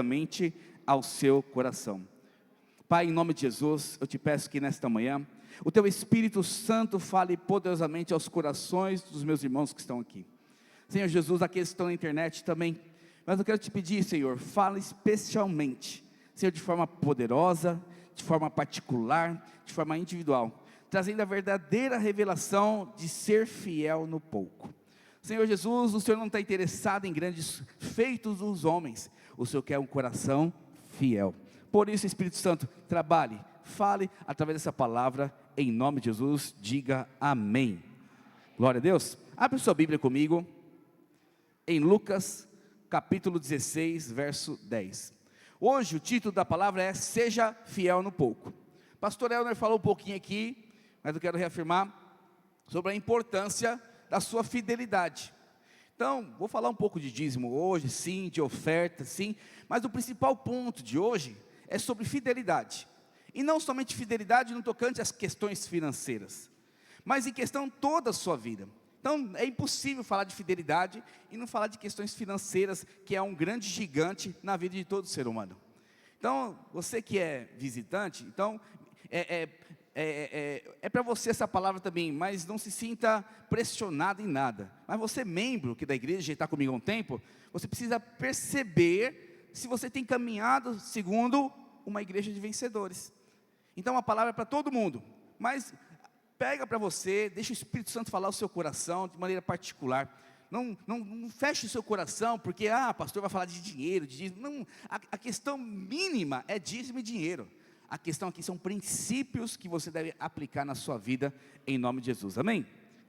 mente ao seu coração. Pai, em nome de Jesus, eu te peço que nesta manhã o teu Espírito Santo fale poderosamente aos corações dos meus irmãos que estão aqui. Senhor Jesus, aqueles que estão na internet também, mas eu quero te pedir, Senhor, fala especialmente, Senhor, de forma poderosa, de forma particular, de forma individual, trazendo a verdadeira revelação de ser fiel no pouco. Senhor Jesus, o Senhor não está interessado em grandes feitos dos homens, o Senhor quer um coração fiel. Por isso, Espírito Santo, trabalhe, fale através dessa palavra, em nome de Jesus, diga amém. Glória a Deus. Abre sua Bíblia comigo, em Lucas, capítulo 16, verso 10. Hoje o título da palavra é Seja Fiel no Pouco. Pastor Elner falou um pouquinho aqui, mas eu quero reafirmar sobre a importância da sua fidelidade. Então, vou falar um pouco de dízimo hoje, sim, de oferta, sim, mas o principal ponto de hoje é sobre fidelidade, e não somente fidelidade no tocante às questões financeiras, mas em questão toda a sua vida. Então, é impossível falar de fidelidade e não falar de questões financeiras, que é um grande gigante na vida de todo ser humano. Então, você que é visitante, então, é para você essa palavra também, mas não se sinta pressionado em nada. Mas você, membro que da igreja, está comigo há um tempo, você precisa perceber se você tem caminhado segundo uma igreja de vencedores. Então a palavra é para todo mundo, mas pega para você, deixa o Espírito Santo falar o seu coração de maneira particular. Não feche o seu coração, porque pastor vai falar de dinheiro, de dízimo. Não, a questão mínima é dízimo e dinheiro. A questão aqui são princípios que você deve aplicar na sua vida, em nome de Jesus, amém?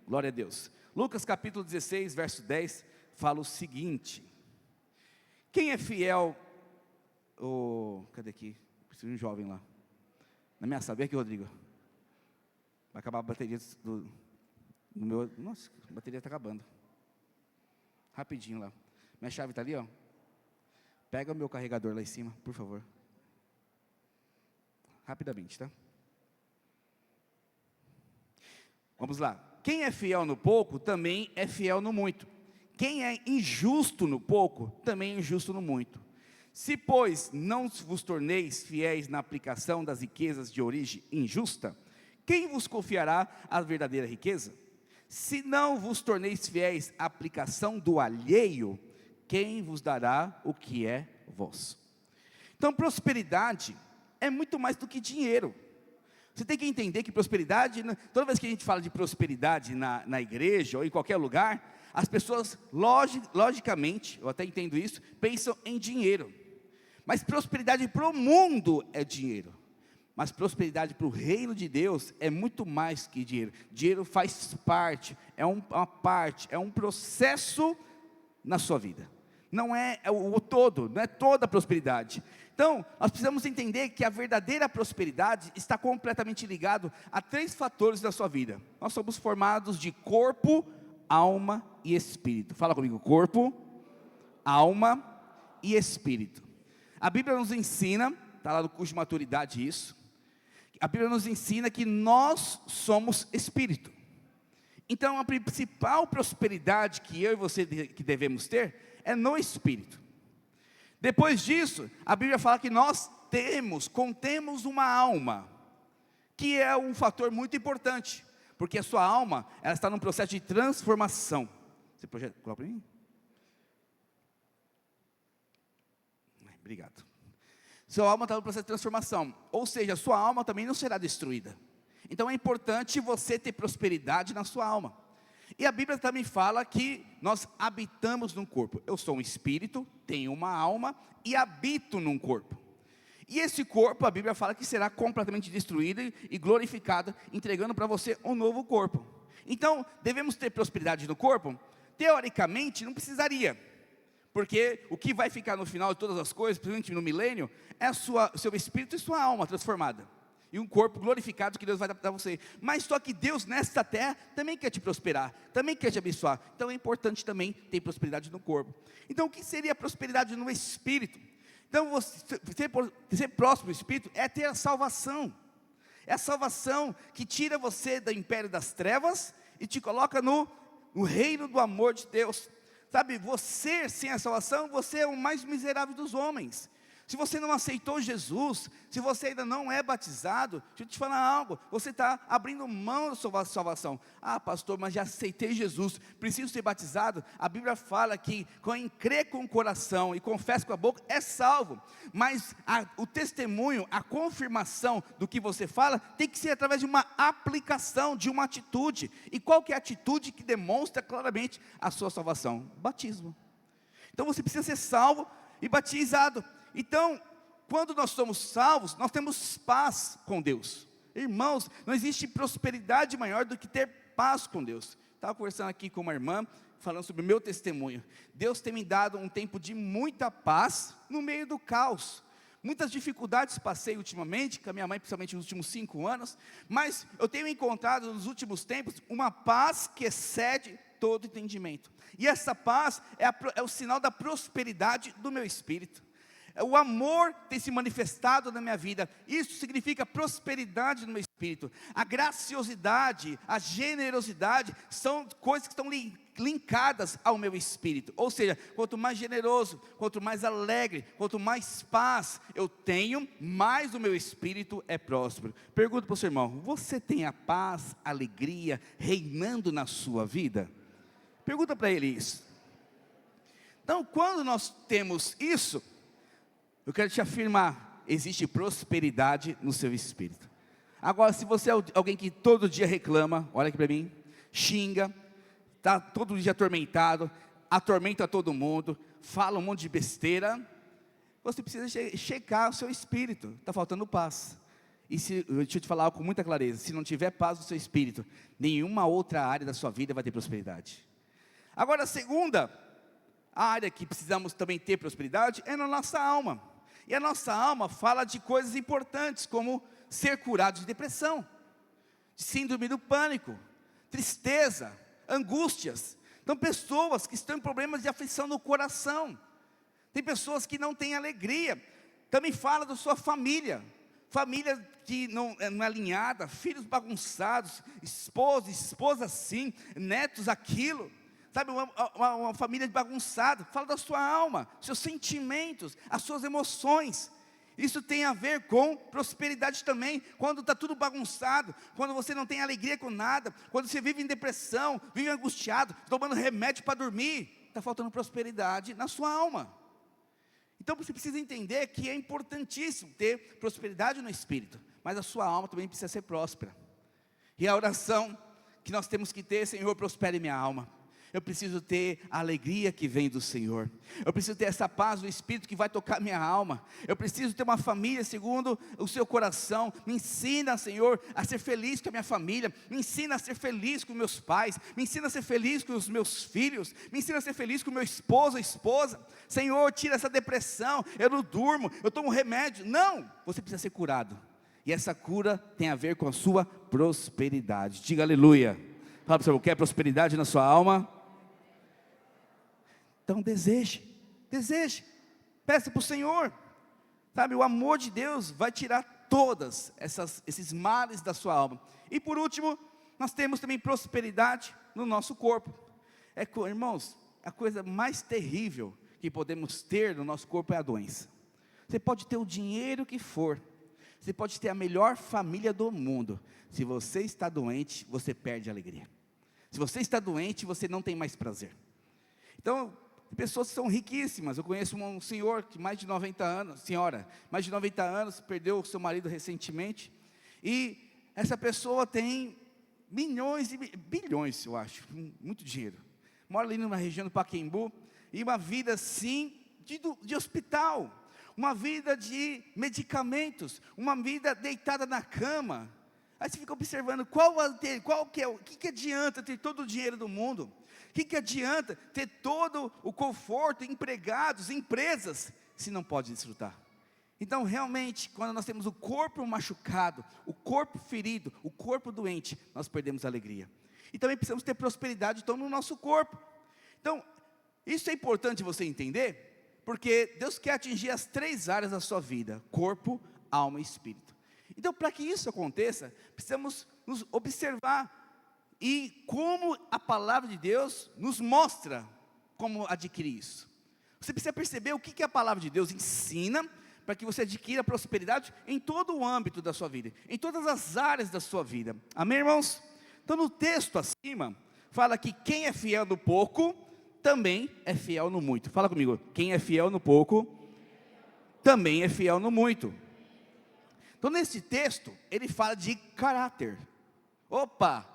Glória a Deus. Lucas capítulo 16, verso 10, fala o seguinte: quem é fiel, cadê aqui? Preciso de um jovem lá, na minha sala, vem aqui, Rodrigo. Vai acabar a bateria do meu, nossa, a bateria está acabando, rapidinho lá, minha chave está ali, ó. Pega o meu carregador lá em cima, por favor, rapidamente, tá? Vamos lá. Quem é fiel no pouco, também é fiel no muito. Quem é injusto no pouco, também é injusto no muito. Se, pois, não vos torneis fiéis na aplicação das riquezas de origem injusta, quem vos confiará a verdadeira riqueza? Se não vos torneis fiéis à aplicação do alheio, quem vos dará o que é vosso? Então, prosperidade é muito mais do que dinheiro. Você tem que entender que prosperidade, toda vez que a gente fala de prosperidade na igreja ou em qualquer lugar, as pessoas, logicamente, eu até entendo isso, pensam em dinheiro. Mas prosperidade para o mundo é dinheiro. Mas prosperidade para o reino de Deus é muito mais que dinheiro. Dinheiro faz parte, é uma parte, é um processo na sua vida. Não é o todo, não é toda a prosperidade. Então, nós precisamos entender que a verdadeira prosperidade está completamente ligado a 3 fatores da sua vida. Nós somos formados de corpo, alma e espírito. Fala comigo, corpo, alma e espírito. A Bíblia nos ensina, está lá no curso de maturidade isso, a Bíblia nos ensina que nós somos espírito. Então a principal prosperidade que eu e você que devemos ter é no espírito. Depois disso, a Bíblia fala que nós contemos uma alma, que é um fator muito importante, porque a sua alma, ela está num processo de transformação. Você pode colocar para mim? Obrigado. Sua alma está no processo de transformação, ou seja, a sua alma também não será destruída. Então é importante você ter prosperidade na sua alma. E a Bíblia também fala que nós habitamos num corpo. Eu sou um espírito, tenho uma alma e habito num corpo. E esse corpo, a Bíblia fala que será completamente destruído e glorificado, entregando para você um novo corpo. Então, devemos ter prosperidade no corpo? Teoricamente, não precisaria. Porque o que vai ficar no final de todas as coisas, principalmente no milênio, é seu espírito e sua alma transformada. E um corpo glorificado que Deus vai dar para você. Mas só que Deus nesta terra também quer te prosperar, também quer te abençoar. Então é importante também ter prosperidade no corpo. Então o que seria prosperidade no espírito? Então ser próximo do espírito é ter a salvação. É a salvação que tira você do império das trevas e te coloca no reino do amor de Deus. Sabe, você sem a salvação, você é o mais miserável dos homens. Se você não aceitou Jesus, se você ainda não é batizado, deixa eu te falar algo, você está abrindo mão da sua salvação. Ah, pastor, mas já aceitei Jesus, preciso ser batizado. A Bíblia fala que quem crê com o coração e confessa com a boca é salvo. Mas o testemunho, a confirmação do que você fala, tem que ser através de uma aplicação, de uma atitude. E qual que é a atitude que demonstra claramente a sua salvação? Batismo. Então você precisa ser salvo e batizado. Então, quando nós somos salvos, nós temos paz com Deus. Irmãos, não existe prosperidade maior do que ter paz com Deus. Estava conversando aqui com uma irmã, falando sobre o meu testemunho. Deus tem me dado um tempo de muita paz no meio do caos. Muitas dificuldades passei ultimamente, com a minha mãe, principalmente nos últimos 5 anos, mas eu tenho encontrado nos últimos tempos uma paz que excede todo entendimento. E essa paz é o sinal da prosperidade do meu espírito. O amor tem se manifestado na minha vida, isso significa prosperidade no meu espírito. A graciosidade, a generosidade, são coisas que estão linkadas ao meu espírito. Ou seja, quanto mais generoso, quanto mais alegre, quanto mais paz eu tenho, mais o meu espírito é próspero. Pergunto para o seu irmão, você tem a paz, a alegria reinando na sua vida? Pergunta para ele isso. Então, quando nós temos isso, eu quero te afirmar, existe prosperidade no seu espírito. Agora, se você é alguém que todo dia reclama, olha aqui para mim, xinga, está todo dia atormentado, atormenta todo mundo, fala um monte de besteira, você precisa checar o seu espírito, está faltando paz. E deixa eu te falar algo com muita clareza, se não tiver paz no seu espírito, nenhuma outra área da sua vida vai ter prosperidade. Agora, a segunda área que precisamos também ter prosperidade é na nossa alma. E a nossa alma fala de coisas importantes, como ser curado de depressão, de síndrome do pânico, tristeza, angústias. Então, pessoas que estão em problemas de aflição no coração. Tem pessoas que não têm alegria. Também fala da sua família. Família que não é alinhada, filhos bagunçados, esposa assim, netos aquilo. Sabe, uma família bagunçada. Fala da sua alma, seus sentimentos, as suas emoções. Isso tem a ver com prosperidade também. Quando está tudo bagunçado, quando você não tem alegria com nada, quando você vive em depressão, vive angustiado, tomando remédio para dormir, está faltando prosperidade na sua alma. Então você precisa entender que é importantíssimo ter prosperidade no espírito, mas a sua alma também precisa ser próspera. E a oração que nós temos que ter: Senhor, prospere minha alma. Eu preciso ter a alegria que vem do Senhor. Eu preciso ter essa paz do Espírito que vai tocar minha alma. Eu preciso ter uma família segundo o seu coração. Me ensina, Senhor, a ser feliz com a minha família. Me ensina a ser feliz com meus pais. Me ensina a ser feliz com os meus filhos. Me ensina a ser feliz com meu esposo ou esposa. Senhor, tira essa depressão. Eu não durmo, eu tomo remédio. Não, você precisa ser curado. E essa cura tem a ver com a sua prosperidade. Diga aleluia. Fala para o Senhor, quer prosperidade na sua alma? Então deseje, peça para o Senhor, sabe, o amor de Deus vai tirar todas esses males da sua alma. E por último, nós temos também prosperidade no nosso corpo. Irmãos, a coisa mais terrível que podemos ter no nosso corpo é a doença. Você pode ter o dinheiro que for, você pode ter a melhor família do mundo, se você está doente, você perde a alegria. Se você está doente, você não tem mais prazer. Então, pessoas que são riquíssimas. Eu conheço um senhor que mais de 90 anos, mais de 90 anos, perdeu o seu marido recentemente, e essa pessoa tem bilhões, eu acho, muito dinheiro. Mora ali numa região do Pacaembu, e uma vida assim, de hospital, uma vida de medicamentos, uma vida deitada na cama. Aí você fica observando, o que adianta ter todo o dinheiro do mundo? O que adianta ter todo o conforto, empregados, empresas, se não pode desfrutar? Então, realmente, quando nós temos o corpo machucado, o corpo ferido, o corpo doente, nós perdemos a alegria. E também precisamos ter prosperidade, então, no nosso corpo. Então, isso é importante você entender, porque Deus quer atingir as 3 áreas da sua vida: corpo, alma e espírito. Então, para que isso aconteça, precisamos nos observar, e como a palavra de Deus nos mostra como adquirir isso. Você precisa perceber o que a palavra de Deus ensina, para que você adquira prosperidade em todo o âmbito da sua vida, em todas as áreas da sua vida. Amém, irmãos? Então no texto acima, fala que quem é fiel no pouco, também é fiel no muito. Fala comigo, quem é fiel no pouco, também é fiel no muito. Então nesse texto, ele fala de caráter. Opa!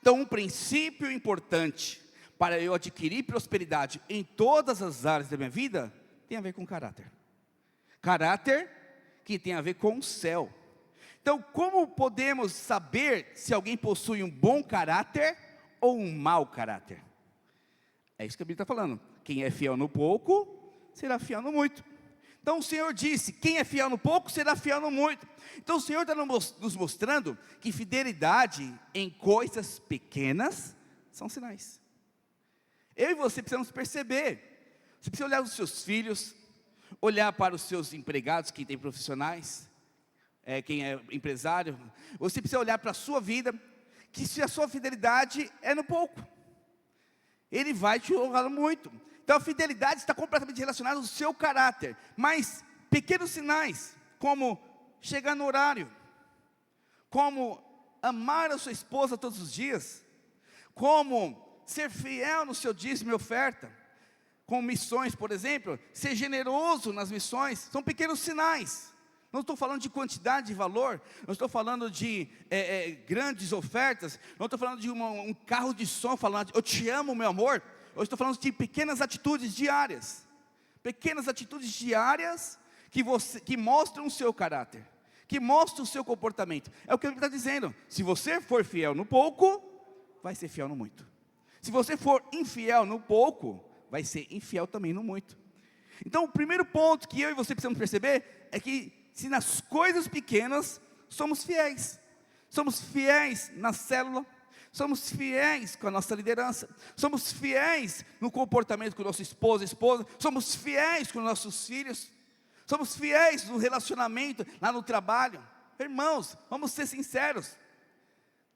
Então um princípio importante para eu adquirir prosperidade em todas as áreas da minha vida, tem a ver com caráter. Caráter que tem a ver com o céu. Então como podemos saber se alguém possui um bom caráter ou um mau caráter? É isso que a Bíblia está falando. Quem é fiel no pouco, será fiel no muito. Então o Senhor disse, quem é fiel no pouco, será fiel no muito. Então o Senhor está nos mostrando que fidelidade em coisas pequenas são sinais. Eu e você precisamos perceber. Você precisa olhar os seus filhos, olhar para os seus empregados, quem tem profissionais, quem é empresário. Você precisa olhar para a sua vida, que se a sua fidelidade é no pouco, Ele vai te honrar muito. Então a fidelidade está completamente relacionada ao seu caráter. Mas pequenos sinais, como chegar no horário, como amar a sua esposa todos os dias, como ser fiel no seu dízimo e oferta, com missões, por exemplo, ser generoso nas missões, são pequenos sinais. Não estou falando de quantidade de valor, não estou falando de grandes ofertas, não estou falando de um carro de som falando, eu te amo, meu amor. Eu estou falando de pequenas atitudes diárias. Pequenas atitudes diárias que mostram o seu caráter, que mostram o seu comportamento. É o que ele está dizendo. Se você for fiel no pouco, vai ser fiel no muito. Se você for infiel no pouco, vai ser infiel também no muito. Então o primeiro ponto que eu e você precisamos perceber é que se nas coisas pequenas somos fiéis na célula, somos fiéis com a nossa liderança, somos fiéis no comportamento com o nosso esposa, somos fiéis com nossos filhos, somos fiéis no relacionamento, lá no trabalho. Irmãos, vamos ser sinceros,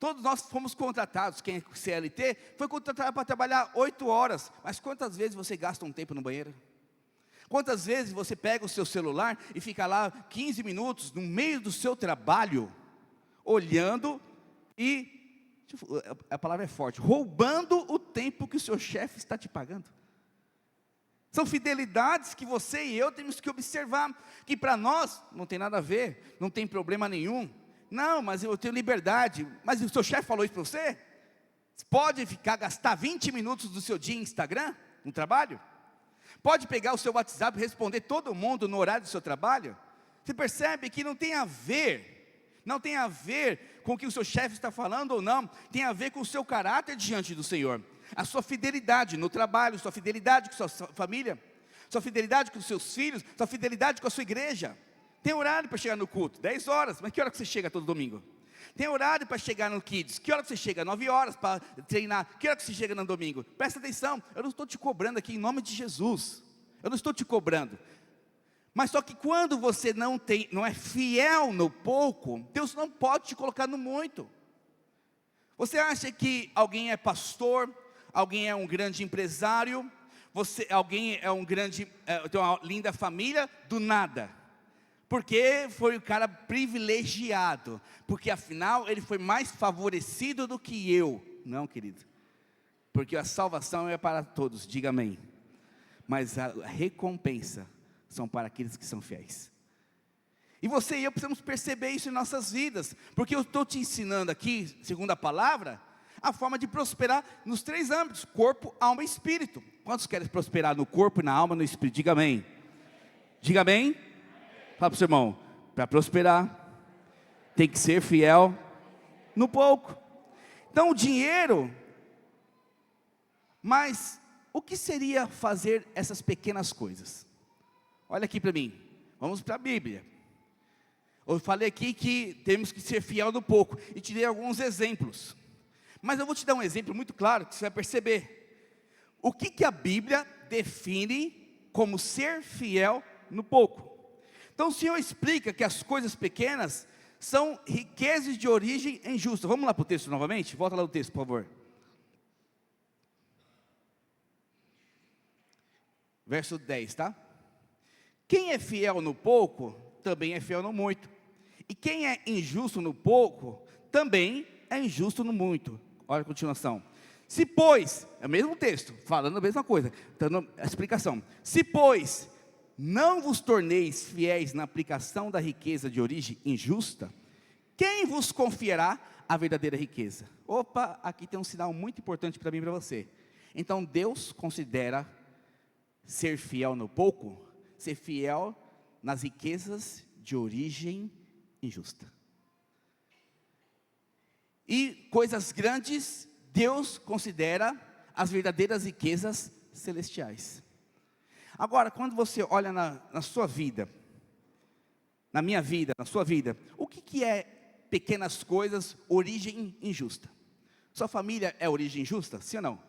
todos nós fomos contratados, quem é CLT, foi contratado para trabalhar 8 horas, mas quantas vezes você gasta um tempo no banheiro? Quantas vezes você pega o seu celular e fica lá 15 minutos no meio do seu trabalho, olhando e, a palavra é forte, roubando o tempo que o seu chefe está te pagando? São fidelidades que você e eu temos que observar, que para nós não tem nada a ver, não tem problema nenhum. Não, mas eu tenho liberdade. Mas o seu chefe falou isso para você? Pode gastar 20 minutos do seu dia em Instagram, no trabalho? Pode pegar o seu WhatsApp e responder todo mundo no horário do seu trabalho? Você percebe que não tem a ver com o que o seu chefe está falando ou não, tem a ver com o seu caráter diante do Senhor, a sua fidelidade no trabalho, sua fidelidade com a sua família, sua fidelidade com os seus filhos, sua fidelidade com a sua igreja. Tem horário para chegar no culto, 10 horas, mas que hora que você chega todo domingo? Tem horário para chegar no Kids, que hora que você chega? 9 horas para treinar, que hora que você chega no domingo? Presta atenção, eu não estou te cobrando aqui em nome de Jesus, eu não estou te cobrando, mas só que quando você não é fiel no pouco, Deus não pode te colocar no muito. Você acha que alguém é pastor, alguém é um grande empresário, alguém é tem uma linda família, do nada? Porque foi um cara privilegiado, porque afinal ele foi mais favorecido do que eu. Não, querido, porque a salvação é para todos, diga amém. Mas a recompensa são para aqueles que são fiéis. E você e eu precisamos perceber isso em nossas vidas, porque eu estou te ensinando aqui, segundo a palavra, a forma de prosperar nos 3 âmbitos: corpo, alma e espírito. Quantos querem prosperar no corpo, na alma e no espírito? Diga amém. Diga amém. Fala para o seu irmão, para prosperar, tem que ser fiel no pouco. Então o dinheiro, mas o que seria fazer essas pequenas coisas? Olha aqui para mim, vamos para a Bíblia. Eu falei aqui que temos que ser fiel no pouco, e te dei alguns exemplos. Mas eu vou te dar um exemplo muito claro, que você vai perceber. O que a Bíblia define como ser fiel no pouco? Então o Senhor explica que as coisas pequenas são riquezas de origem injusta. Vamos lá para o texto novamente? Volta lá no texto, por favor. Verso 10, tá? Quem é fiel no pouco, também é fiel no muito. E quem é injusto no pouco, também é injusto no muito. Olha a continuação. Se pois, é o mesmo texto, falando a mesma coisa, dando a explicação. Se pois, não vos torneis fiéis na aplicação da riqueza de origem injusta, quem vos confiará a verdadeira riqueza? Opa, aqui tem um sinal muito importante para mim e para você. Então Deus considera ser fiel no pouco, ser fiel nas riquezas de origem injusta. E coisas grandes, Deus considera as verdadeiras riquezas celestiais. Agora, quando você olha na sua vida, na minha vida, na sua vida, o que é pequenas coisas, origem injusta? Sua família é origem injusta? Sim ou não?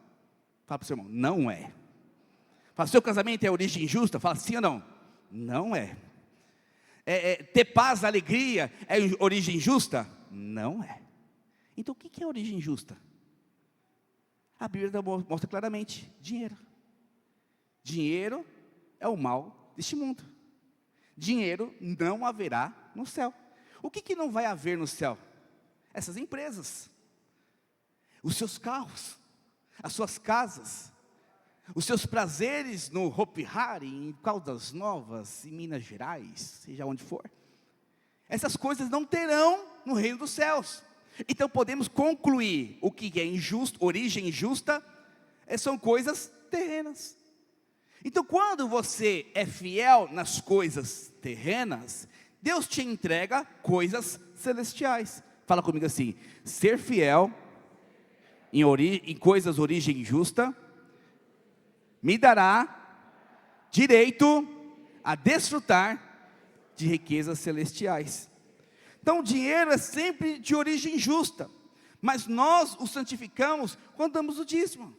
Fala para o seu irmão, não é. Fala, seu casamento é origem injusta? Fala, sim ou não? Não é. Ter paz, alegria, é origem injusta? Não é. Então o que é origem injusta? A Bíblia mostra claramente, dinheiro. Dinheiro é o mal deste mundo. Dinheiro não haverá no céu. O que não vai haver no céu? Essas empresas, os seus carros, as suas casas, os seus prazeres no Hopi Hari, em Caldas Novas, em Minas Gerais, seja onde for. Essas coisas não terão no reino dos céus. Então podemos concluir o que é injusto, origem injusta, são coisas terrenas. Então quando você é fiel nas coisas terrenas, Deus te entrega coisas celestiais. Fala comigo assim, ser fiel em coisas origem injusta, me dará direito a desfrutar de riquezas celestiais. Então o dinheiro é sempre de origem justa, mas nós o santificamos quando damos o dízimo.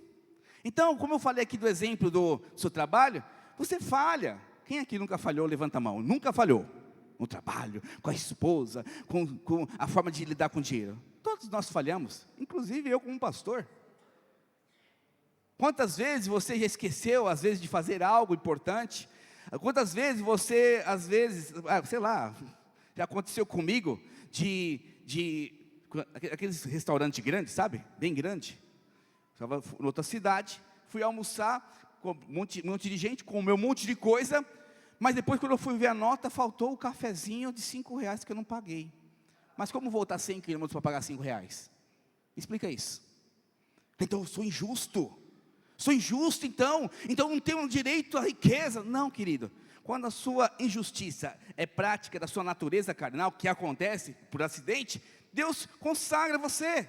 Então, como eu falei aqui do exemplo do seu trabalho, você falha. Quem aqui nunca falhou, levanta a mão. Nunca falhou no trabalho, com a esposa, com a forma de lidar com o dinheiro. Todos nós falhamos, inclusive eu como pastor. Quantas vezes você já esqueceu, às vezes, de fazer algo importante? Quantas vezes você, às vezes, sei lá, já aconteceu comigo, aqueles restaurantes grandes, sabe? Bem grande. Estava em outra cidade, fui almoçar com um monte de gente, com o meu monte de coisa, mas depois quando eu fui ver a nota, faltou o cafezinho de R$5 que eu não paguei. Mas como voltar 100 quilômetros para pagar R$5? Explica isso. Então eu sou injusto. Sou injusto então não tenho direito à riqueza. Não, querido. Quando a sua injustiça é prática da sua natureza carnal, que acontece por acidente, Deus consagra você.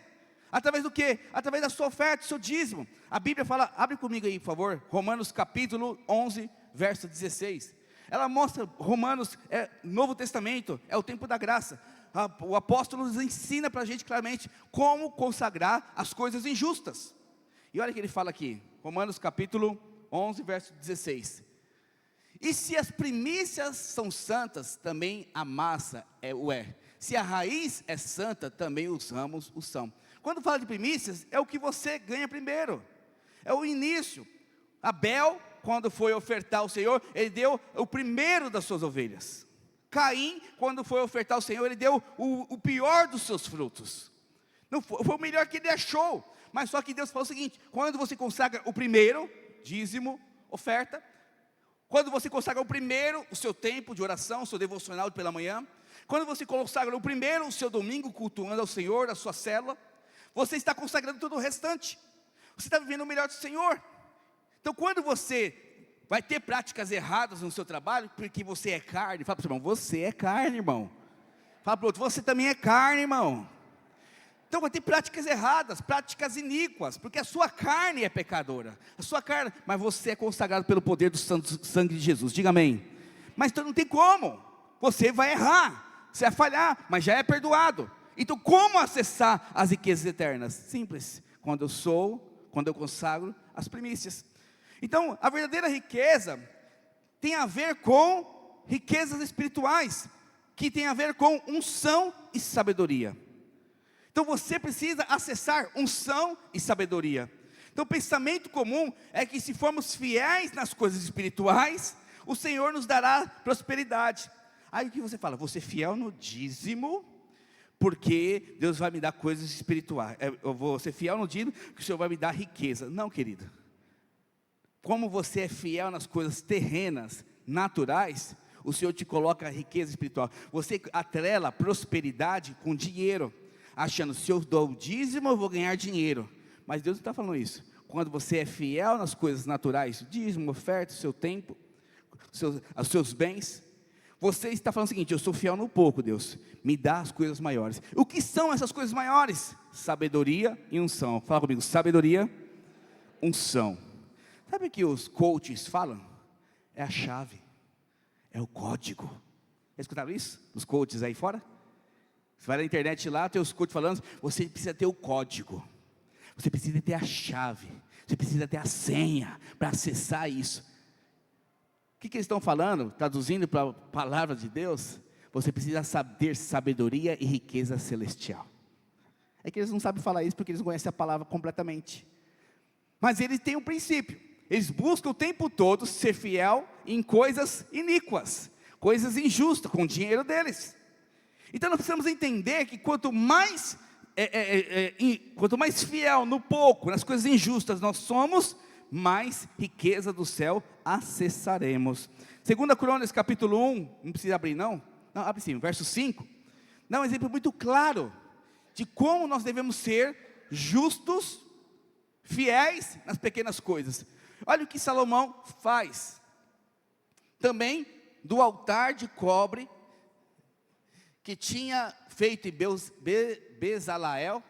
Através do quê? Através da sua oferta, do seu dízimo. A Bíblia fala, abre comigo aí por favor, Romanos capítulo 11, verso 16. Ela mostra, Romanos, Novo Testamento, é o tempo da graça. O apóstolo nos ensina para a gente claramente como consagrar as coisas injustas. E olha o que ele fala aqui, Romanos capítulo 11, verso 16. E se as primícias são santas, também a massa o é. Se a raiz é santa, também os ramos o são. Quando fala de primícias, é o que você ganha primeiro. É o início. Abel, quando foi ofertar ao Senhor, ele deu o primeiro das suas ovelhas. Caim, quando foi ofertar ao Senhor, ele deu o pior dos seus frutos. Não foi o melhor que ele achou. Mas só que Deus falou o seguinte, quando você consagra o primeiro, dízimo, oferta, quando você consagra o primeiro, o seu tempo de oração, o seu devocional pela manhã, quando você consagra o primeiro, o seu domingo, cultuando ao Senhor, a sua célula, você está consagrando todo o restante. Você está vivendo o melhor do Senhor. Então quando você vai ter práticas erradas no seu trabalho, porque você é carne, fala para o seu irmão, você é carne, irmão. Fala para o outro, você também é carne, irmão. Então vai ter práticas erradas, práticas iníquas, porque a sua carne é pecadora. A sua carne, mas você é consagrado pelo poder do sangue de Jesus, diga amém. Mas então não tem como, você vai errar, você vai falhar, mas já é perdoado. Então como acessar as riquezas eternas? Simples, quando eu consagro as primícias. Então a verdadeira riqueza tem a ver com riquezas espirituais, que tem a ver com unção e sabedoria. Então você precisa acessar unção e sabedoria. Então o pensamento comum é que se formos fiéis nas coisas espirituais, o Senhor nos dará prosperidade. Aí o que você fala? Vou ser fiel no dízimo, porque Deus vai me dar coisas espirituais. Eu vou ser fiel no dízimo, porque o Senhor vai me dar riqueza. Não, querido. Como você é fiel nas coisas terrenas, naturais, o Senhor te coloca a riqueza espiritual. Você atrela prosperidade com dinheiro, achando, se eu dou o dízimo, eu vou ganhar dinheiro. Mas Deus não está falando isso. Quando você é fiel nas coisas naturais, dízimo, oferta, o seu tempo, os seus bens, você está falando o seguinte: eu sou fiel no pouco, Deus, me dá as coisas maiores. O que são essas coisas maiores? Sabedoria e unção. Fala comigo, sabedoria, unção. Sabe o que os coaches falam? É a chave, é o código. Já escutaram isso? Os coaches aí fora? Você vai na internet lá, tem os coaches falando, você precisa ter o código, você precisa ter a chave, você precisa ter a senha para acessar isso. O que eles estão falando? Traduzindo para a palavra de Deus, você precisa ter sabedoria e riqueza celestial. É que eles não sabem falar isso porque eles conhecem a palavra completamente. Mas eles têm um princípio. Eles buscam o tempo todo ser fiel em coisas iníquas, coisas injustas, com o dinheiro deles. Então nós precisamos entender que quanto mais fiel no pouco, nas coisas injustas nós somos, mais riqueza do céu acessaremos. 2 Crônicas capítulo 1, não precisa abrir não, abre sim, verso 5, dá um exemplo muito claro, de como nós devemos ser justos, fiéis nas pequenas coisas. Olha o que Salomão faz, também do altar de cobre, que tinha feito em Bezaleel,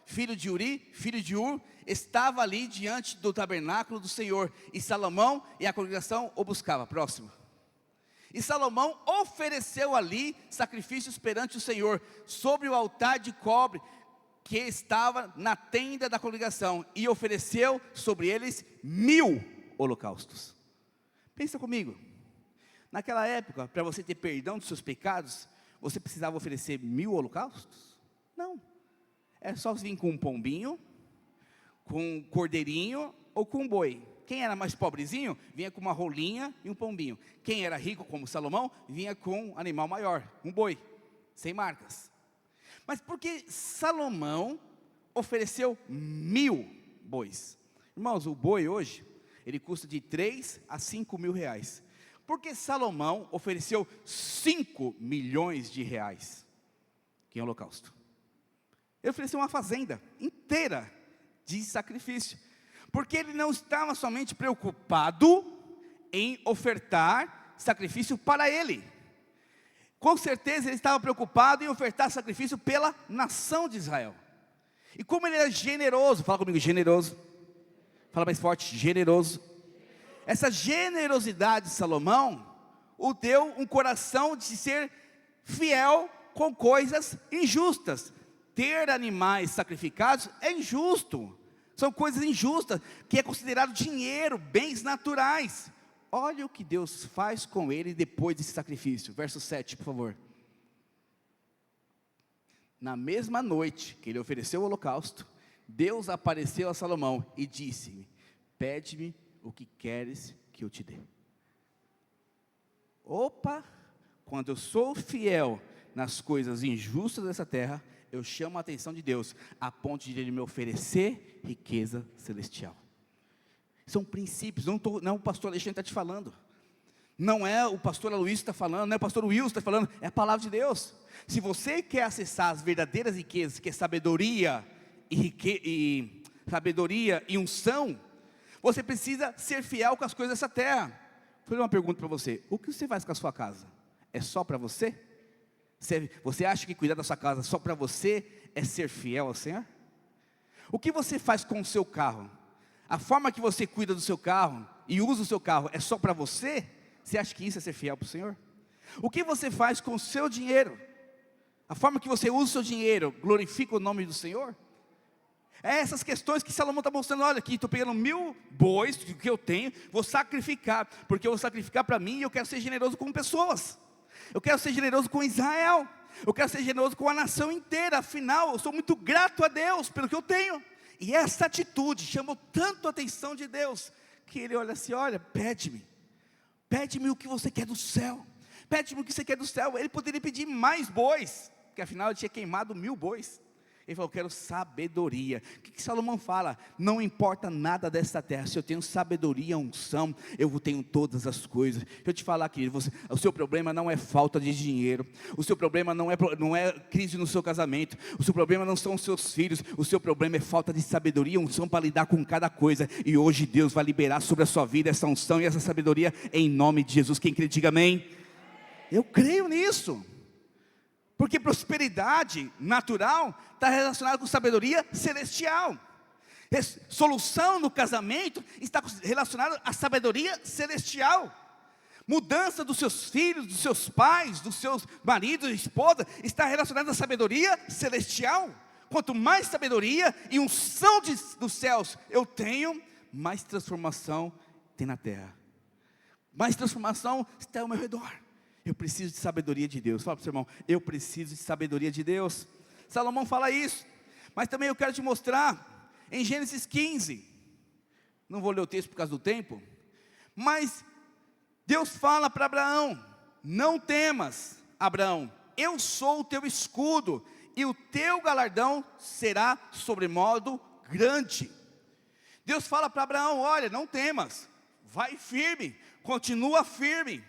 filho de Uri, filho de Ur, estava ali diante do tabernáculo do Senhor, e Salomão e a congregação o buscavam. Próximo. E Salomão ofereceu ali sacrifícios perante o Senhor, sobre o altar de cobre, que estava na tenda da congregação, e ofereceu sobre eles 1000 holocaustos. Pensa comigo, naquela época, para você ter perdão dos seus pecados, você precisava oferecer 1000 holocaustos? Não, era só vir com um pombinho, com um cordeirinho ou com um boi. Quem era mais pobrezinho, vinha com uma rolinha e um pombinho. Quem era rico, como Salomão, vinha com um animal maior, um boi, sem marcas. Mas por que Salomão ofereceu 1000 bois? Irmãos, o boi hoje, ele custa de 3 a 5 mil reais. Por que Salomão ofereceu 5 milhões de reais em holocausto? Ele ofereceu uma fazenda inteira de sacrifício, porque ele não estava somente preocupado em ofertar sacrifício para ele. Com certeza ele estava preocupado em ofertar sacrifício pela nação de Israel. E como ele era generoso, fala comigo, generoso. Fala mais forte, generoso. Essa generosidade de Salomão o deu um coração de ser fiel com coisas injustas. Ter animais sacrificados é injusto. São coisas injustas, que é considerado dinheiro, bens naturais. Olha o que Deus faz com ele depois desse sacrifício. Verso 7, por favor. Na mesma noite que ele ofereceu o holocausto, Deus apareceu a Salomão e disse-me: pede-me o que queres que eu te dê. Opa, quando eu sou fiel nas coisas injustas dessa terra, eu chamo a atenção de Deus, a ponto de Ele me oferecer riqueza celestial. São princípios, não é o pastor Alexandre que está te falando, não é o pastor Aloysio que está falando, não é o pastor Wilson que está falando, é a palavra de Deus. Se você quer acessar as verdadeiras riquezas, que é sabedoria e unção, você precisa ser fiel com as coisas dessa terra. Vou fazer uma pergunta para você: o que você faz com a sua casa? É só para você? Você acha que cuidar da sua casa só para você é ser fiel ao Senhor? O que você faz com o seu carro? A forma que você cuida do seu carro e usa o seu carro é só para você? Você acha que isso é ser fiel para o Senhor? O que você faz com o seu dinheiro? A forma que você usa o seu dinheiro glorifica o nome do Senhor? É essas questões que Salomão está mostrando. Olha aqui, estou pegando 1000 bois que eu tenho, vou sacrificar, porque eu vou sacrificar para mim e eu quero ser generoso com pessoas. Eu quero ser generoso com Israel, eu quero ser generoso com a nação inteira. Afinal, eu sou muito grato a Deus pelo que eu tenho. E essa atitude chamou tanto a atenção de Deus, que ele olha assim: olha, pede-me, Pede-me o que você quer do céu. Pede-me o que você quer do céu. Ele poderia pedir mais bois, porque afinal ele tinha queimado 1000 bois. Ele falou, eu quero sabedoria. O que Salomão fala? Não importa nada dessa terra, se eu tenho sabedoria, unção, eu tenho todas as coisas. Deixa eu te falar, querido, o seu problema não é falta de dinheiro, o seu problema não é crise no seu casamento, o seu problema não são os seus filhos, o seu problema é falta de sabedoria, unção para lidar com cada coisa. E hoje Deus vai liberar sobre a sua vida essa unção e essa sabedoria, em nome de Jesus. Quem crê, diga amém. Eu creio nisso. Porque prosperidade natural está relacionada com sabedoria celestial. Solução no casamento está relacionada à sabedoria celestial. Mudança dos seus filhos, dos seus pais, dos seus maridos e esposa, está relacionada à sabedoria celestial. Quanto mais sabedoria e unção dos céus eu tenho, mais transformação tem na terra. Mais transformação está ao meu redor. Eu preciso de sabedoria de Deus. Fala para o seu irmão, eu preciso de sabedoria de Deus. Salomão fala isso. Mas também eu quero te mostrar em Gênesis 15. Não vou ler o texto por causa do tempo. Mas Deus fala para Abraão, não temas, Abraão, eu sou o teu escudo, e o teu galardão será sobremodo grande. Deus fala para Abraão, olha, não temas, vai firme, continua firme,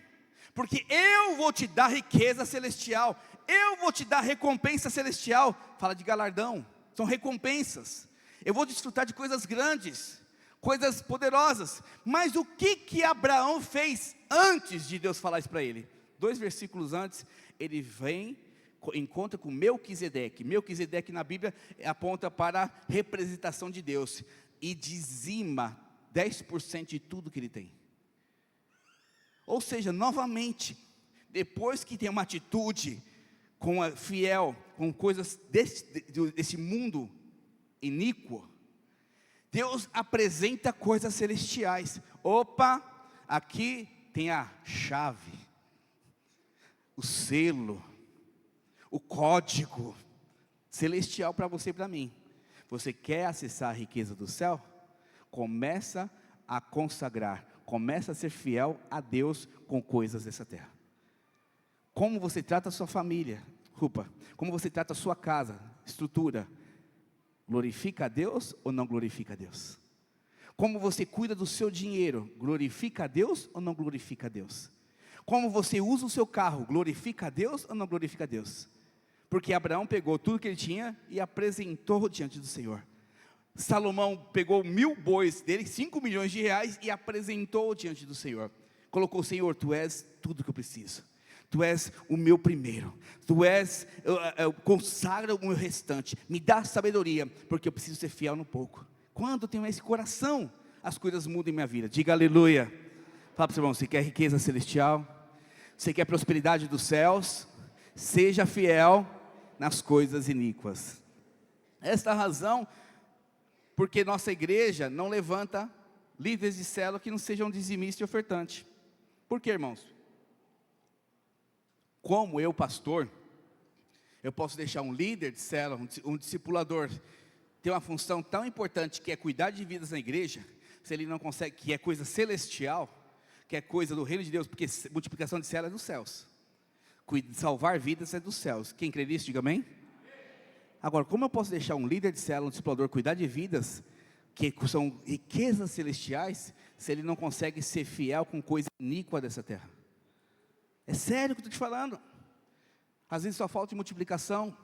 porque eu vou te dar riqueza celestial, eu vou te dar recompensa celestial. Fala de galardão, são recompensas. Eu vou desfrutar de coisas grandes, coisas poderosas. Mas o que Abraão fez antes de Deus falar isso para ele? 2 versículos antes, ele vem, encontra com Melquisedeque. Melquisedeque na Bíblia aponta para a representação de Deus, e dizima 10% de tudo que ele tem. Ou seja, novamente, depois que tem uma atitude fiel, com coisas desse mundo iníquo, Deus apresenta coisas celestiais. Opa, aqui tem a chave, o selo, o código celestial para você e para mim. Você quer acessar a riqueza do céu? Começa a consagrar, começa a ser fiel a Deus com coisas dessa terra. Como você trata a sua família, como você trata a sua casa, estrutura, glorifica a Deus ou não glorifica a Deus? Como você cuida do seu dinheiro, glorifica a Deus ou não glorifica a Deus? Como você usa o seu carro, glorifica a Deus ou não glorifica a Deus? Porque Abraão pegou tudo que ele tinha e apresentou diante do Senhor. Salomão pegou 1000 bois dele, 5 milhões de reais, e apresentou diante do Senhor. Colocou, Senhor, Tu és tudo que eu preciso. Tu és o meu primeiro. Tu és, consagra o meu restante. Me dá sabedoria, porque eu preciso ser fiel no pouco. Quando eu tenho esse coração, as coisas mudam em minha vida. Diga aleluia. Fala para o seu irmão, você quer riqueza celestial? Você quer prosperidade dos céus? Seja fiel nas coisas iníquas. Esta é a razão porque nossa igreja não levanta líderes de célula que não sejam dizimistas e ofertantes. Por quê, irmãos? Como eu, pastor, eu posso deixar um líder de célula, um discipulador, ter uma função tão importante que é cuidar de vidas na igreja, se ele não consegue, que é coisa celestial, que é coisa do reino de Deus, porque multiplicação de célula é dos céus, salvar vidas é dos céus. Quem crê nisso, diga amém. Agora, como eu posso deixar um líder de célula, um discipulador, cuidar de vidas, que são riquezas celestiais, se ele não consegue ser fiel com coisa iníqua dessa terra? É sério que eu estou te falando. Às vezes só falta de multiplicação,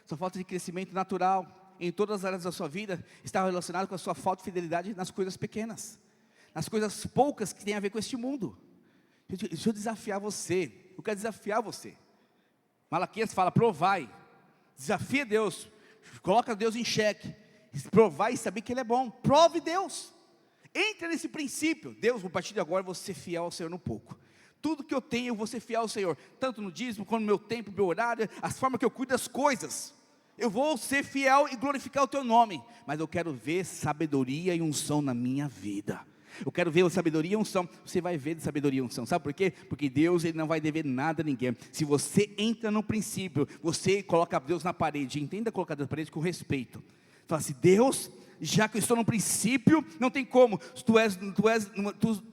só falta de crescimento natural, em todas as áreas da sua vida, está relacionado com a sua falta de fidelidade nas coisas pequenas, nas coisas poucas que tem a ver com este mundo. Deixa eu desafiar você, eu quero desafiar você. Malaquias fala, provai, desafia Deus, coloca Deus em xeque, provar e saber que Ele é bom, prove Deus, entre nesse princípio. Deus, a partir de agora eu vou ser fiel ao Senhor no pouco, tudo que eu tenho eu vou ser fiel ao Senhor, tanto no dízimo, como no meu tempo, meu horário, as formas que eu cuido das coisas, eu vou ser fiel e glorificar o Teu nome, mas eu quero ver sabedoria e unção na minha vida. Eu quero ver sabedoria e unção. Você vai ver de sabedoria e unção, sabe por quê? Porque Deus, Ele não vai dever nada a ninguém. Se você entra no princípio, você coloca Deus na parede, entenda colocar Deus na parede com respeito. Fala assim, Deus, já que eu estou no princípio, não tem como,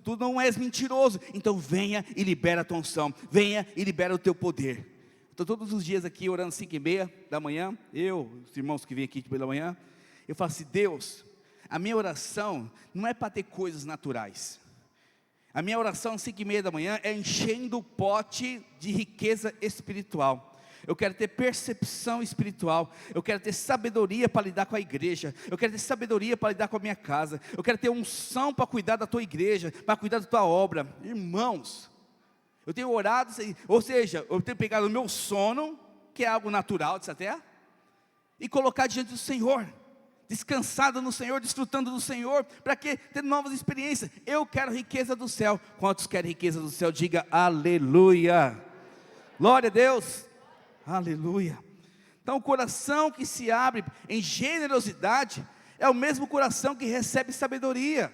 tu não és mentiroso, então venha e libera a tua unção, venha e libera o teu poder. Estou todos os dias aqui orando 5:30 da manhã, os irmãos que vêm aqui pela manhã, eu falo assim: Deus, a minha oração não é para ter coisas naturais, a minha oração 5:30 da manhã é enchendo o pote de riqueza espiritual. Eu quero ter percepção espiritual, eu quero ter sabedoria para lidar com a igreja, eu quero ter sabedoria para lidar com a minha casa, eu quero ter unção para cuidar da tua igreja, para cuidar da tua obra. Irmãos, eu tenho orado, ou seja, eu tenho pegado o meu sono, que é algo natural dessa terra, e colocar diante do Senhor, descansado no Senhor, desfrutando do Senhor, para que ter novas experiências. Eu quero riqueza do céu. Quantos querem riqueza do céu? Diga aleluia, glória a Deus, aleluia. Então o coração que se abre em generosidade, é o mesmo coração que recebe sabedoria.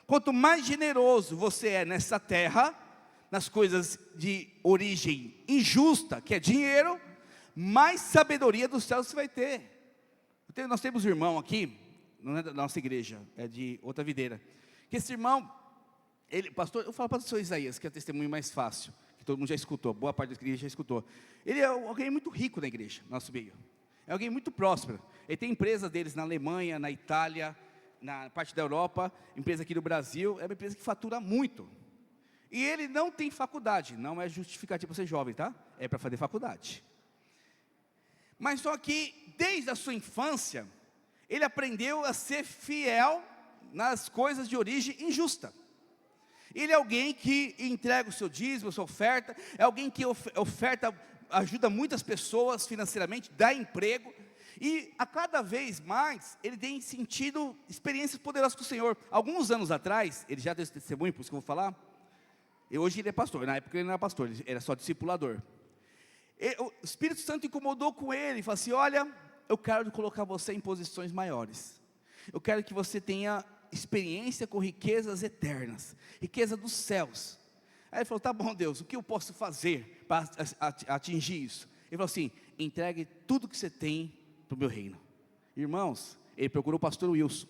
Quanto mais generoso você é nessa terra, nas coisas de origem injusta, que é dinheiro, mais sabedoria do céu você vai ter. Nós temos um irmão aqui, não é da nossa igreja, é de outra videira, que esse irmão, pastor, eu falo para o senhor Isaías, que é o testemunho mais fácil, que todo mundo já escutou, boa parte da igreja já escutou. Ele é alguém muito rico na igreja, nosso meio, é alguém muito próspero. Ele tem empresa deles na Alemanha, na Itália, na parte da Europa, empresa aqui do Brasil, é uma empresa que fatura muito. E ele não tem faculdade, não é justificativo para ser jovem, tá? É para fazer faculdade. Mas só que, desde a sua infância, ele aprendeu a ser fiel nas coisas de origem injusta. Ele é alguém que entrega o seu dízimo, a sua oferta, é alguém que oferta, ajuda muitas pessoas financeiramente, dá emprego, e a cada vez mais, ele tem sentido experiências poderosas com o Senhor. Alguns anos atrás, ele já deu esse testemunho, por isso que eu vou falar, e hoje ele é pastor, na época ele não era pastor, ele era só discipulador. O Espírito Santo incomodou com ele, e falou assim: olha, eu quero colocar você em posições maiores, eu quero que você tenha experiência com riquezas eternas, riqueza dos céus. Aí ele falou: tá bom, Deus, o que eu posso fazer para atingir isso? Ele falou assim: entregue tudo que você tem para o meu reino. Irmãos, ele procurou o pastor Wilson,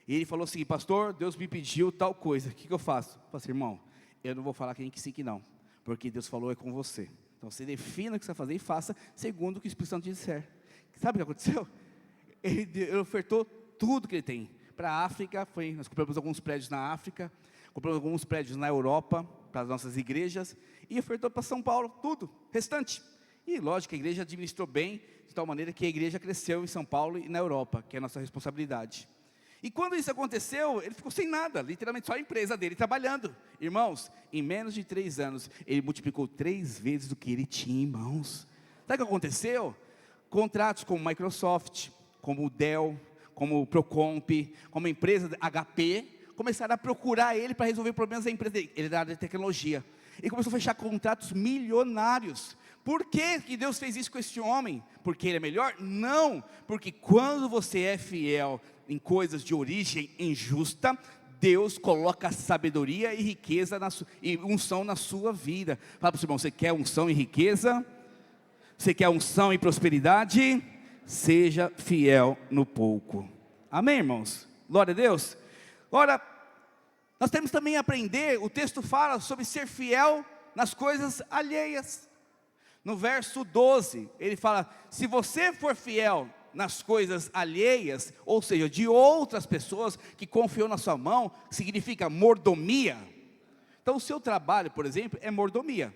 e ele falou assim: pastor, Deus me pediu tal coisa, o que eu faço? Eu falei assim: irmão, eu não vou falar que sim, que não, porque Deus falou é com você. Então você defina o que você vai fazer e faça segundo o que o Espírito Santo disser. Sabe o que aconteceu? Ele ofertou tudo que ele tem. Para a África, nós compramos alguns prédios na África, compramos alguns prédios na Europa, para as nossas igrejas, e ofertou para São Paulo, tudo, restante. E lógico, a igreja administrou bem, de tal maneira que a igreja cresceu em São Paulo e na Europa, que é a nossa responsabilidade. E quando isso aconteceu, ele ficou sem nada, literalmente só a empresa dele trabalhando. Irmãos, em menos de 3 anos, ele multiplicou 3 vezes o que ele tinha, irmãos. Sabe o que aconteceu? Contratos como Microsoft, como Dell, como Procomp, como a empresa HP, começaram a procurar ele para resolver problemas da empresa dele. Ele era da área de tecnologia. Ele começou a fechar contratos milionários. Por que Deus fez isso com este homem? Porque ele é melhor? Não, porque quando você é fiel em coisas de origem injusta, Deus coloca sabedoria e riqueza e unção na sua vida. Fala para o seu irmão: você quer unção e riqueza? Você quer unção e prosperidade? Seja fiel no pouco. Amém, irmãos? Glória a Deus. Ora, nós temos também a aprender, o texto fala sobre ser fiel nas coisas alheias. No verso 12, ele fala: se você for fiel nas coisas alheias, ou seja, de outras pessoas que confiou na sua mão, significa mordomia. Então o seu trabalho, por exemplo, é mordomia.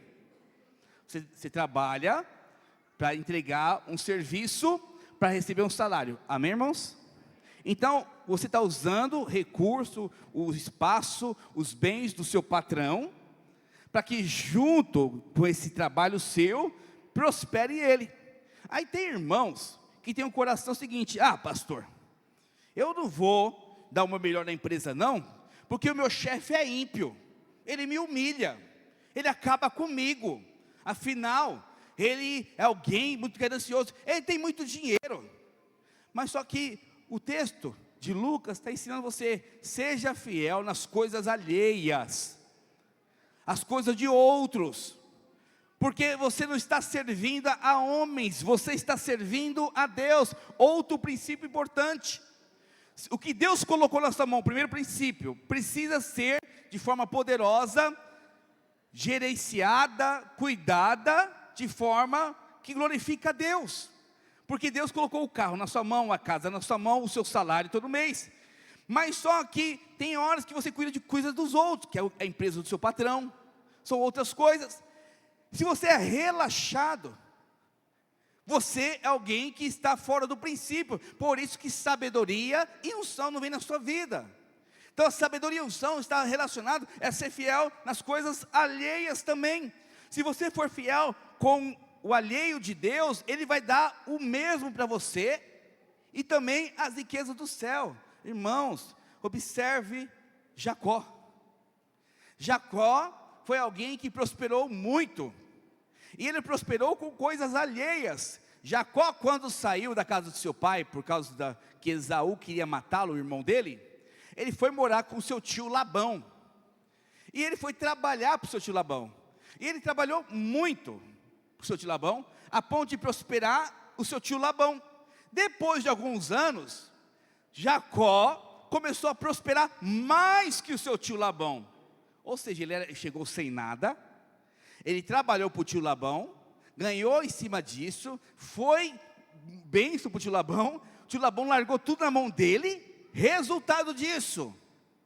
Você trabalha para entregar um serviço, para receber um salário. Amém, irmãos? Então você está usando o recurso, o espaço, os bens do seu patrão, para que junto com esse trabalho seu, prospere ele. Aí tem irmãos que tem um coração seguinte: ah, pastor, eu não vou dar o meu melhor na empresa não, porque o meu chefe é ímpio, ele me humilha, ele acaba comigo, afinal, ele é alguém muito ganancioso, ele tem muito dinheiro. Mas só que o texto de Lucas está ensinando você: seja fiel nas coisas alheias, as coisas de outros, porque você não está servindo a homens, você está servindo a Deus. Outro princípio importante: O que Deus colocou na sua mão, primeiro princípio, precisa ser de forma poderosa, gerenciada, cuidada, de forma que glorifica a Deus. Porque Deus colocou o carro na sua mão, a casa na sua mão, o seu salário todo mês. Mas só que tem horas que você cuida de coisas dos outros, que é a empresa do seu patrão, são outras coisas. Se você é relaxado, você é alguém que está fora do princípio. Por isso que sabedoria e unção não vem na sua vida. Então a sabedoria e unção está relacionado a ser fiel nas coisas alheias também. Se você for fiel com o alheio de Deus, Ele vai dar o mesmo para você, e também as riquezas do céu. Irmãos, observe Jacó. Jacó foi alguém que prosperou muito, e ele prosperou com coisas alheias. Jacó, quando saiu da casa do seu pai, por causa que Esaú queria matá-lo, o irmão dele, ele foi morar com o seu tio Labão, e ele foi trabalhar para o seu tio Labão, e ele trabalhou muito para o seu tio Labão, a ponto de prosperar o seu tio Labão. Depois de alguns anos, Jacó começou a prosperar mais que o seu tio Labão, ou seja, ele chegou sem nada, ele trabalhou para o tio Labão, ganhou em cima disso, foi bênção para o tio Labão largou tudo na mão dele. Resultado disso,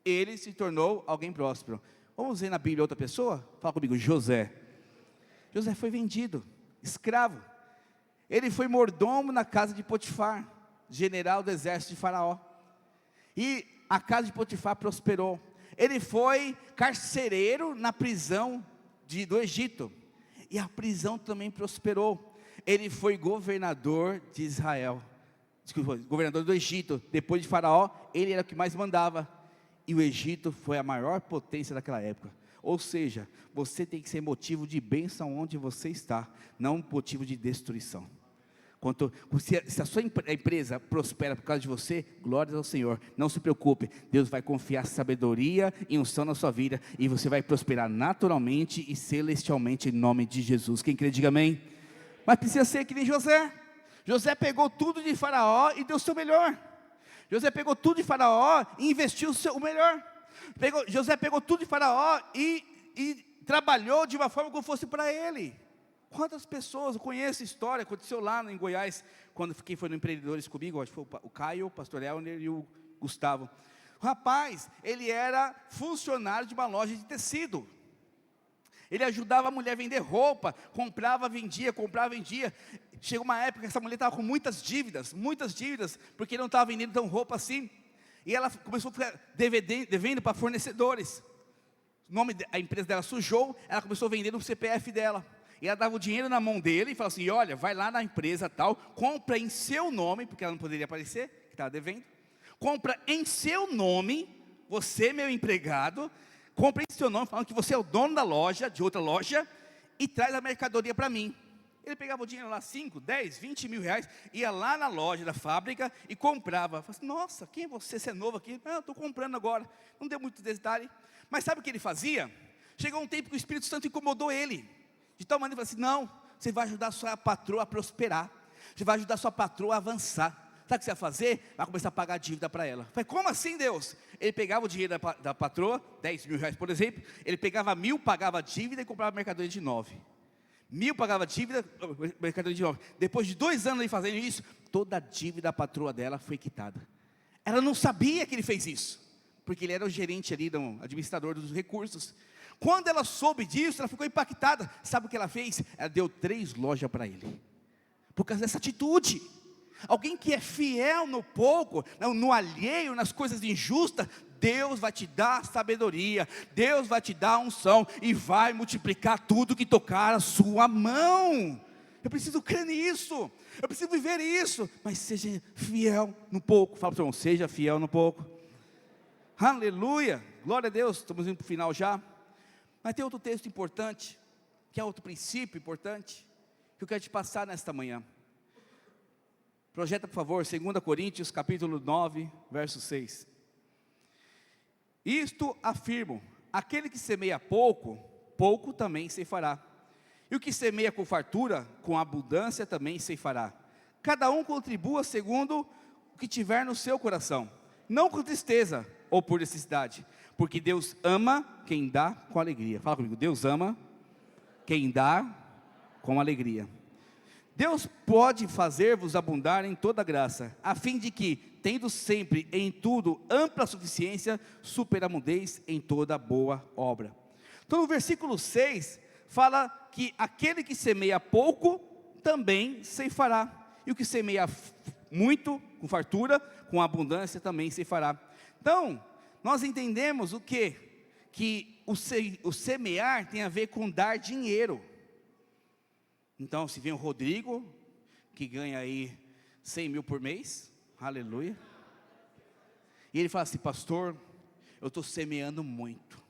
ele se tornou alguém próspero. Vamos ver na Bíblia outra pessoa? Fala comigo, José. José foi vendido, escravo. Ele foi mordomo na casa de Potifar, general do exército de Faraó. E a casa de Potifar prosperou. Ele foi carcereiro na prisão do Egito, e a prisão também prosperou. Ele foi governador de Israel, governador do Egito. Depois de Faraó, ele era o que mais mandava, e o Egito foi a maior potência daquela época. Ou seja, você tem que ser motivo de bênção onde você está, não motivo de destruição. Se a sua empresa prospera por causa de você, glórias ao Senhor, não se preocupe, Deus vai confiar sabedoria e unção na sua vida, e você vai prosperar naturalmente e celestialmente em nome de Jesus. Quem crê, diga amém. Mas precisa ser que nem José. José pegou tudo de Faraó e deu o seu melhor. José pegou tudo de Faraó e investiu o melhor. José pegou tudo de Faraó e trabalhou de uma forma como fosse para ele. Quantas pessoas, eu conheço a história, aconteceu lá em Goiás, quando quem foi no Empreendedores comigo, acho que foi o Caio, o pastor Elner e o Gustavo. O rapaz, ele era funcionário de uma loja de tecido. Ele ajudava a mulher a vender roupa, comprava, vendia. Chegou uma época que essa mulher estava com muitas dívidas, porque não estava vendendo tão roupa assim. E ela começou a ficar devendo para fornecedores. A empresa dela sujou, ela começou a vender no CPF dela. E ela dava o dinheiro na mão dele e falava assim: olha, vai lá na empresa tal, compra em seu nome, porque ela não poderia aparecer, que estava devendo. Compra em seu nome, você meu empregado, compra em seu nome, falando que você é o dono da loja, de outra loja, e traz a mercadoria para mim. Ele pegava o dinheiro lá, 5, 10, 20 mil reais, ia lá na loja da fábrica e comprava. Falava assim: nossa, quem é você? Você é novo aqui? Não, eu estou comprando agora. Não deu muito detalhe. Mas sabe o que ele fazia? Chegou um tempo que o Espírito Santo incomodou ele, de tal maneira, ele falou assim: não, você vai ajudar a sua patroa a prosperar, você vai ajudar a sua patroa a avançar. Sabe o que você vai fazer? Vai começar a pagar a dívida para ela. Eu falei: como assim, Deus? Ele pegava o dinheiro da patroa, 10 mil reais por exemplo, ele pegava 1.000, pagava a dívida e comprava mercadoria de 9. 1.000 pagava a dívida, mercadoria de 9. Depois de 2 anos ele fazendo isso, toda a dívida da patroa dela foi quitada. Ela não sabia que ele fez isso, porque ele era o gerente ali, o administrador dos recursos. Quando ela soube disso, ela ficou impactada. Sabe o que ela fez? Ela deu 3 lojas para ele, por causa dessa atitude. Alguém que é fiel no pouco, no alheio, nas coisas injustas, Deus vai te dar sabedoria, Deus vai te dar unção, e vai multiplicar tudo que tocar a sua mão. Eu preciso crer nisso, eu preciso viver isso. Mas seja fiel no pouco. Fala para o irmão: seja fiel no pouco. Aleluia, glória a Deus. Estamos indo para o final já. Mas tem outro texto importante, que é outro princípio importante, que eu quero te passar nesta manhã. Projeta, por favor, 2 Coríntios, capítulo 9, verso 6. Isto afirmo: aquele que semeia pouco, pouco também ceifará. E o que semeia com fartura, com abundância também ceifará. Cada um contribua segundo o que tiver no seu coração, não com tristeza ou por necessidade, porque Deus ama quem dá com alegria. Fala comigo, Deus ama quem dá com alegria. Deus pode fazer-vos abundar em toda graça, a fim de que, tendo sempre em tudo ampla suficiência, superabundeis em toda boa obra. Então no versículo 6, fala que aquele que semeia pouco, também ceifará, e o que semeia muito, com fartura, com abundância, também ceifará. Então, nós entendemos o quê? Que o semear tem a ver com dar dinheiro. Então, se vem o Rodrigo, que ganha aí 100 mil por mês, aleluia, e ele fala assim, pastor, eu estou semeando muito,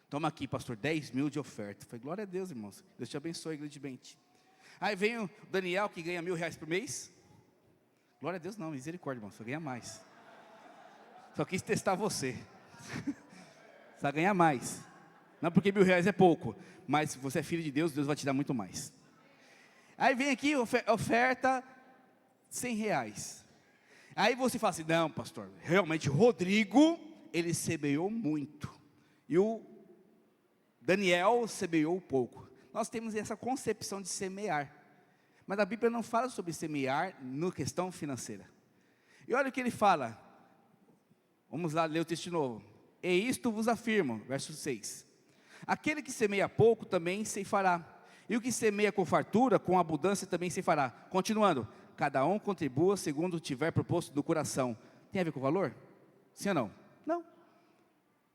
toma aqui pastor, 10 mil de oferta. Eu falei, glória a Deus, irmãos, Deus te abençoe grandemente. Aí vem o Daniel, que ganha R$1.000 por mês, glória a Deus não, misericórdia, irmão, só ganha mais, só quis testar você, só ganha mais, não porque R$1.000 é pouco, mas se você é filho de Deus, Deus vai te dar muito mais. Aí vem aqui, oferta R$100. Aí você fala assim, não pastor, realmente Rodrigo, ele semeou muito, e o Daniel semeou pouco. Nós temos essa concepção de semear, mas a Bíblia não fala sobre semear na questão financeira. E olha o que ele fala, vamos lá ler o texto de novo. E isto vos afirmo, verso 6, aquele que semeia pouco também ceifará, e o que semeia com fartura, com abundância também se fará. Continuando, cada um contribua segundo tiver proposto no coração. Tem a ver com o valor? Sim ou não? Não.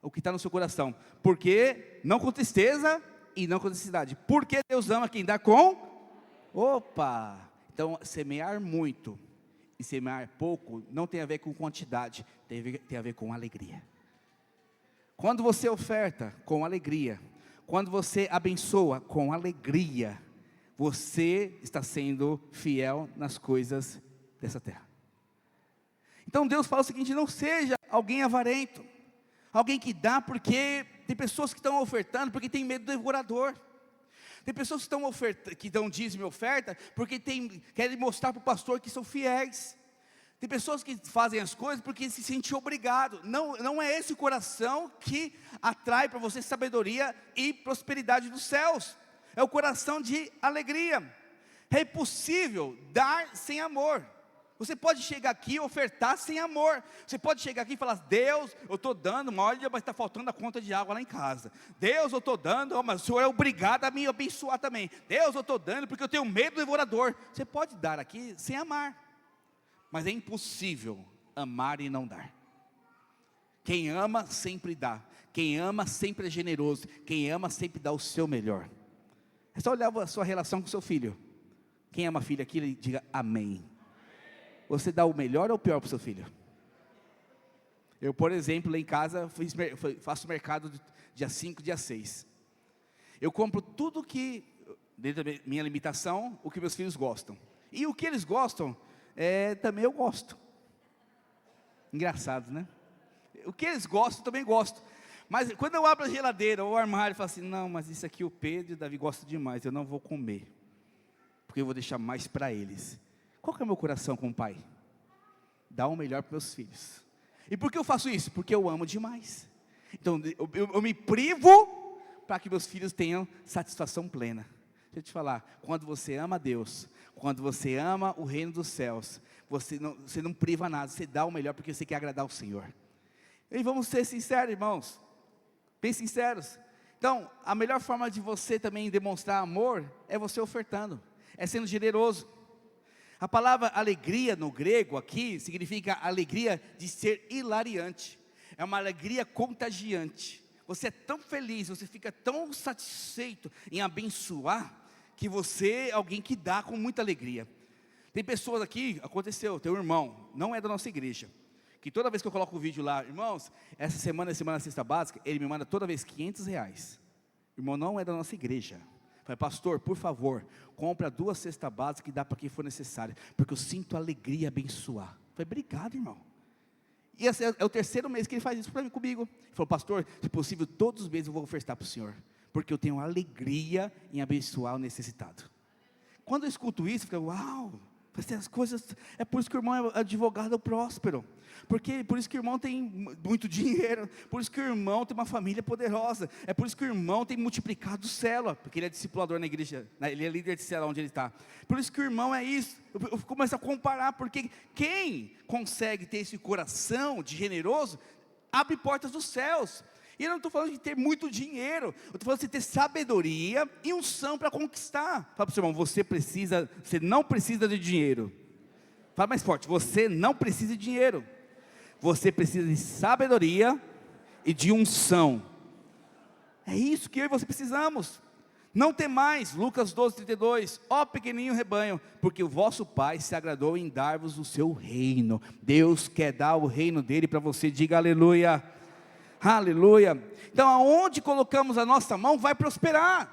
O que está no seu coração. Porque não com tristeza e não com necessidade. Porque Deus ama quem dá com? Opa! Então, semear muito e semear pouco não tem a ver com quantidade, tem a ver com alegria. Quando você oferta com alegria, quando você abençoa com alegria, você está sendo fiel nas coisas dessa terra. Então Deus fala o seguinte, não seja alguém avarento, alguém que dá porque, tem pessoas que estão ofertando porque tem medo do devorador. Tem pessoas que dão dízimo e oferta porque querem mostrar para o pastor que são fiéis. Tem pessoas que fazem as coisas porque se sentem obrigados. Não é esse o coração que atrai para você sabedoria e prosperidade dos céus. É o coração de alegria. É impossível dar sem amor. Você pode chegar aqui e ofertar sem amor. Você pode chegar aqui e falar, Deus, eu estou dando, mas olha, mas está faltando a conta de água lá em casa. Deus, eu estou dando, mas o Senhor é obrigado a me abençoar também. Deus, eu estou dando porque eu tenho medo do devorador. Você pode dar aqui sem amar. Mas é impossível amar e não dar. Quem ama sempre dá. Quem ama sempre é generoso. Quem ama sempre dá o seu melhor. É só olhar a sua relação com o seu filho. Quem ama filho aqui, ele diga amém. Você dá o melhor ou o pior para o seu filho? Eu, por exemplo, lá em casa, faço mercado dia 5, dia 6. Eu compro tudo que, dentro da minha limitação, o que meus filhos gostam. E o que eles gostam, também eu gosto. Engraçado, né? O que eles gostam, também gosto. Mas quando eu abro a geladeira ou o armário, eu falo assim, não, mas isso aqui o Pedro e o Davi gostam demais, eu não vou comer. Porque eu vou deixar mais para eles. Qual que é o meu coração como pai? Dar o melhor para meus filhos. E por que eu faço isso? Porque eu amo demais. Então eu me privo para que meus filhos tenham satisfação plena. Deixa eu te falar, quando você ama Deus, quando você ama o reino dos céus, você não priva nada, você dá o melhor porque você quer agradar o Senhor. E vamos ser sinceros, irmãos, bem sinceros. Então, a melhor forma de você também demonstrar amor, é você ofertando, é sendo generoso. A palavra alegria no grego aqui, significa alegria de ser hilariante, é uma alegria contagiante. Você é tão feliz, você fica tão satisfeito em abençoar, que você é alguém que dá com muita alegria. Tem pessoas aqui, aconteceu, tem um irmão, não é da nossa igreja, que toda vez que eu coloco o vídeo lá, irmãos, essa semana é semana da cesta básica, ele me manda toda vez R$500. O irmão não é da nossa igreja. Falei, pastor, por favor, compra 2 cestas básicas e dá para quem for necessário, porque eu sinto alegria abençoar. Falei, obrigado, irmão. E esse é o 3º mês que ele faz isso comigo. Ele falou, pastor, se possível, todos os meses eu vou ofertar para o senhor, porque eu tenho alegria em abençoar o necessitado. Quando eu escuto isso, eu fico, uau, As coisas, é por isso que o irmão é advogado próspero, por isso que o irmão tem muito dinheiro, por isso que o irmão tem uma família poderosa, é por isso que o irmão tem multiplicado célula, porque ele é discipulador na igreja, ele é líder de célula onde ele está, por isso que o irmão é isso. Eu começo a comparar, porque quem consegue ter esse coração de generoso, abre portas dos céus. E eu não estou falando de ter muito dinheiro, eu estou falando de ter sabedoria e unção para conquistar. Fala para o seu irmão, você não precisa de dinheiro. Fala mais forte, você não precisa de dinheiro. Você precisa de sabedoria e de unção. É isso que eu e você precisamos. Não tem mais, Lucas 12:32, ó pequenininho rebanho, porque o vosso Pai se agradou em dar-vos o seu reino. Deus quer dar o reino dele para você, diga aleluia. Aleluia. Então aonde colocamos a nossa mão vai prosperar,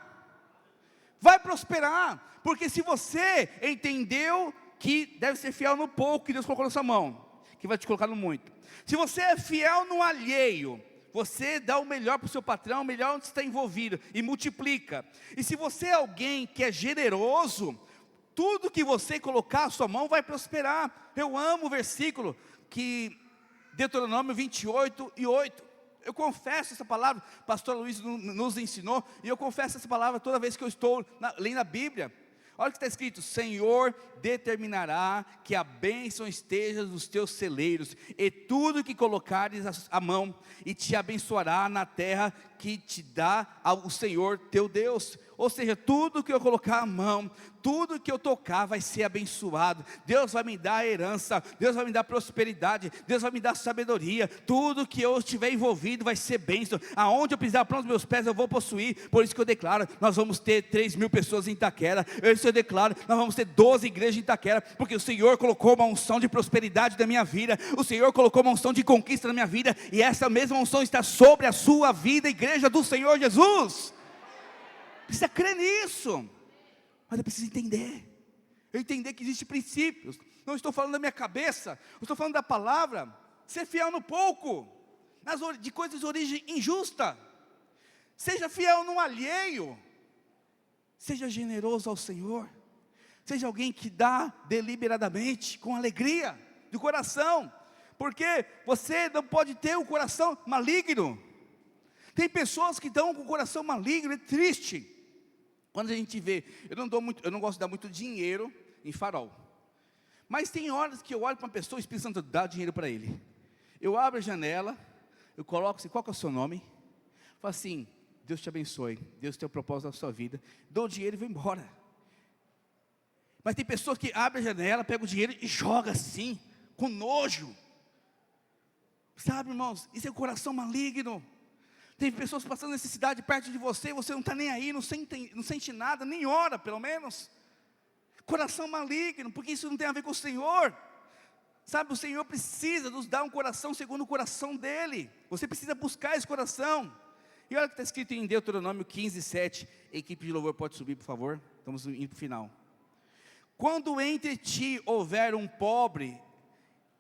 porque se você entendeu que deve ser fiel no pouco que Deus colocou na sua mão, que vai te colocar no muito, se você é fiel no alheio, você dá o melhor para o seu patrão, o melhor onde está envolvido, e multiplica. E se você é alguém que é generoso, tudo que você colocar a sua mão vai prosperar. Eu amo o versículo que Deuteronômio 28:8, eu confesso essa palavra, pastor Luiz nos ensinou, e eu confesso essa palavra toda vez que eu estou lendo a Bíblia. Olha o que está escrito: Senhor determinará que a bênção esteja nos teus celeiros, e tudo que colocares a mão, e te abençoará na terra que te dá o Senhor teu Deus. Ou seja, tudo que eu colocar a mão, tudo que eu tocar vai ser abençoado. Deus vai me dar herança, Deus vai me dar prosperidade, Deus vai me dar sabedoria. Tudo que eu estiver envolvido vai ser bênção. Aonde eu pisar pronto meus pés eu vou possuir. Por isso que eu declaro, nós vamos ter 3.000 pessoas em Itaquera. Eu declaro, nós vamos ter 12 igrejas em Itaquera, porque o Senhor colocou uma unção de prosperidade na minha vida, o Senhor colocou uma unção de conquista na minha vida, e essa mesma unção está sobre a sua vida, igreja do Senhor Jesus. Precisa crer nisso, mas eu preciso entender que existem princípios. Não estou falando da minha cabeça, eu estou falando da palavra. Ser fiel no pouco, de coisas de origem injusta. Seja fiel no alheio. Seja generoso ao Senhor. Seja alguém que dá deliberadamente, com alegria, de coração. Porque você não pode ter o coração maligno. Tem pessoas que estão com o coração maligno, é triste. Quando a gente vê, eu não gosto de dar muito dinheiro em farol. Mas tem horas que eu olho para uma pessoa, o Espírito Santo dá dinheiro para ele. Eu abro a janela, eu coloco assim, qual que é o seu nome? Falo assim, Deus te abençoe, Deus tem um propósito na sua vida. Dou o dinheiro e vou embora. Mas tem pessoas que abrem a janela, pegam o dinheiro e jogam assim, com nojo. Sabe, irmãos, isso é o coração maligno. Tem pessoas passando necessidade perto de você, e você não está nem aí, não sente nada, nem ora pelo menos. Coração maligno, porque isso não tem a ver com o Senhor. Sabe, o Senhor precisa nos dar um coração segundo o coração dEle. Você precisa buscar esse coração. E olha o que está escrito em Deuteronômio 15:7. Equipe de louvor pode subir, por favor. Estamos indo para o final. Quando entre ti houver um pobre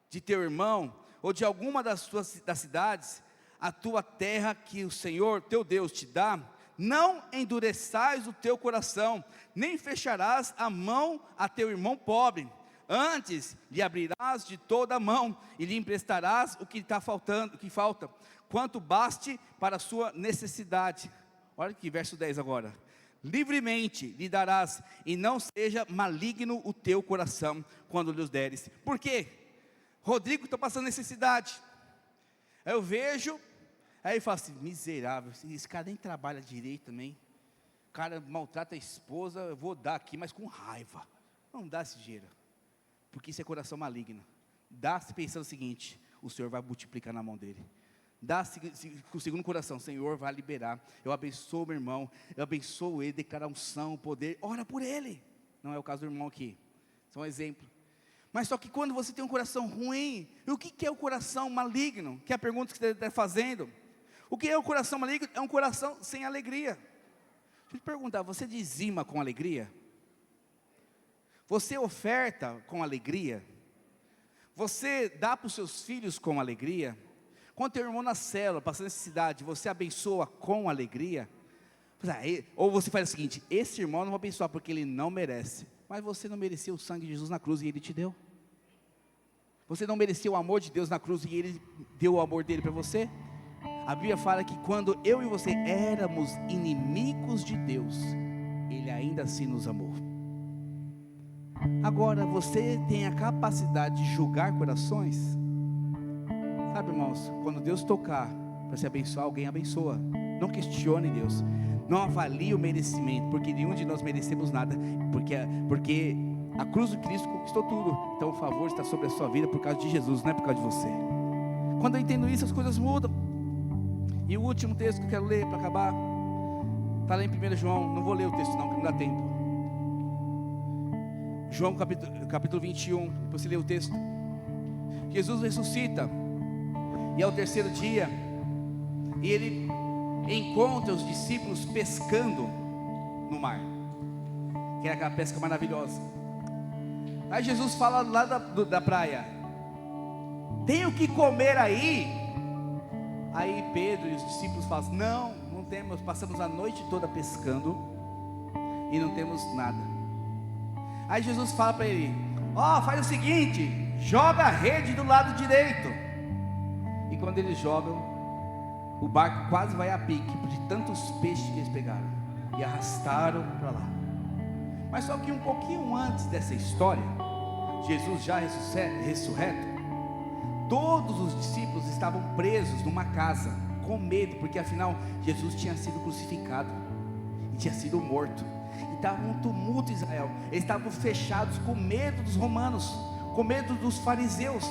de teu irmão, ou de alguma das cidades, a tua terra que o Senhor teu Deus te dá, não endureçais o teu coração, nem fecharás a mão a teu irmão pobre. Antes lhe abrirás de toda a mão, e lhe emprestarás o que está faltando, o que falta, quanto baste para a sua necessidade. Olha aqui, verso 10 agora. Livremente lhe darás, e não seja maligno o teu coração, quando lhes deres. Por quê? Rodrigo está passando necessidade. Aí eu vejo, aí eu falo assim, miserável, esse cara nem trabalha direito também. O cara maltrata a esposa, eu vou dar aqui, mas com raiva. Não dá esse dinheiro, porque isso é coração maligno. Dá-se pensando o seguinte, o Senhor vai multiplicar na mão dele. Dá-se com o segundo coração, o Senhor vai liberar. Eu abençoo meu irmão, eu abençoo ele, declarar unção, poder, ora por ele. Não é o caso do irmão aqui, só um exemplo. Mas só que quando você tem um coração ruim, e o que é o coração maligno? Que é a pergunta que você está fazendo. O que é o coração maligno? É um coração sem alegria. Deixa eu te perguntar, você dizima com alegria? Você oferta com alegria? Você dá para os seus filhos com alegria? Quando teu irmão na célula, passando necessidade, você abençoa com alegria? Ou você faz o seguinte, esse irmão não vou abençoar porque ele não merece. Mas você não mereceu o sangue de Jesus na cruz e Ele te deu. Você não mereceu o amor de Deus na cruz e Ele deu o amor dele para você. A Bíblia fala que quando eu e você éramos inimigos de Deus, Ele ainda assim nos amou. Agora, você tem a capacidade de julgar corações? Sabe, irmãos, quando Deus tocar para se abençoar, alguém abençoa. Não questione Deus, não avalie o merecimento, porque nenhum de nós merecemos nada, porque a cruz de Cristo conquistou tudo. Então o favor está sobre a sua vida por causa de Jesus, não é por causa de você. Quando eu entendo isso, as coisas mudam. E o último texto que eu quero ler para acabar, está lá em 1 João, não vou ler o texto não, que não dá tempo. João capítulo 21, depois você lê o texto. Jesus ressuscita, e é o terceiro dia, e Ele encontra os discípulos pescando no mar, que é aquela pesca maravilhosa. Aí Jesus fala lá da praia: tem o que comer aí? Aí Pedro e os discípulos falam: não temos, passamos a noite toda pescando e não temos nada. Aí Jesus fala para ele: faz o seguinte, joga a rede do lado direito. E quando eles jogam, o barco quase vai a pique, de tantos peixes que eles pegaram e arrastaram para lá. Mas só que um pouquinho antes dessa história, Jesus já ressurreto, todos os discípulos estavam presos numa casa, com medo, porque afinal Jesus tinha sido crucificado e tinha sido morto. E estava um tumulto em Israel. Eles estavam fechados com medo dos romanos, com medo dos fariseus.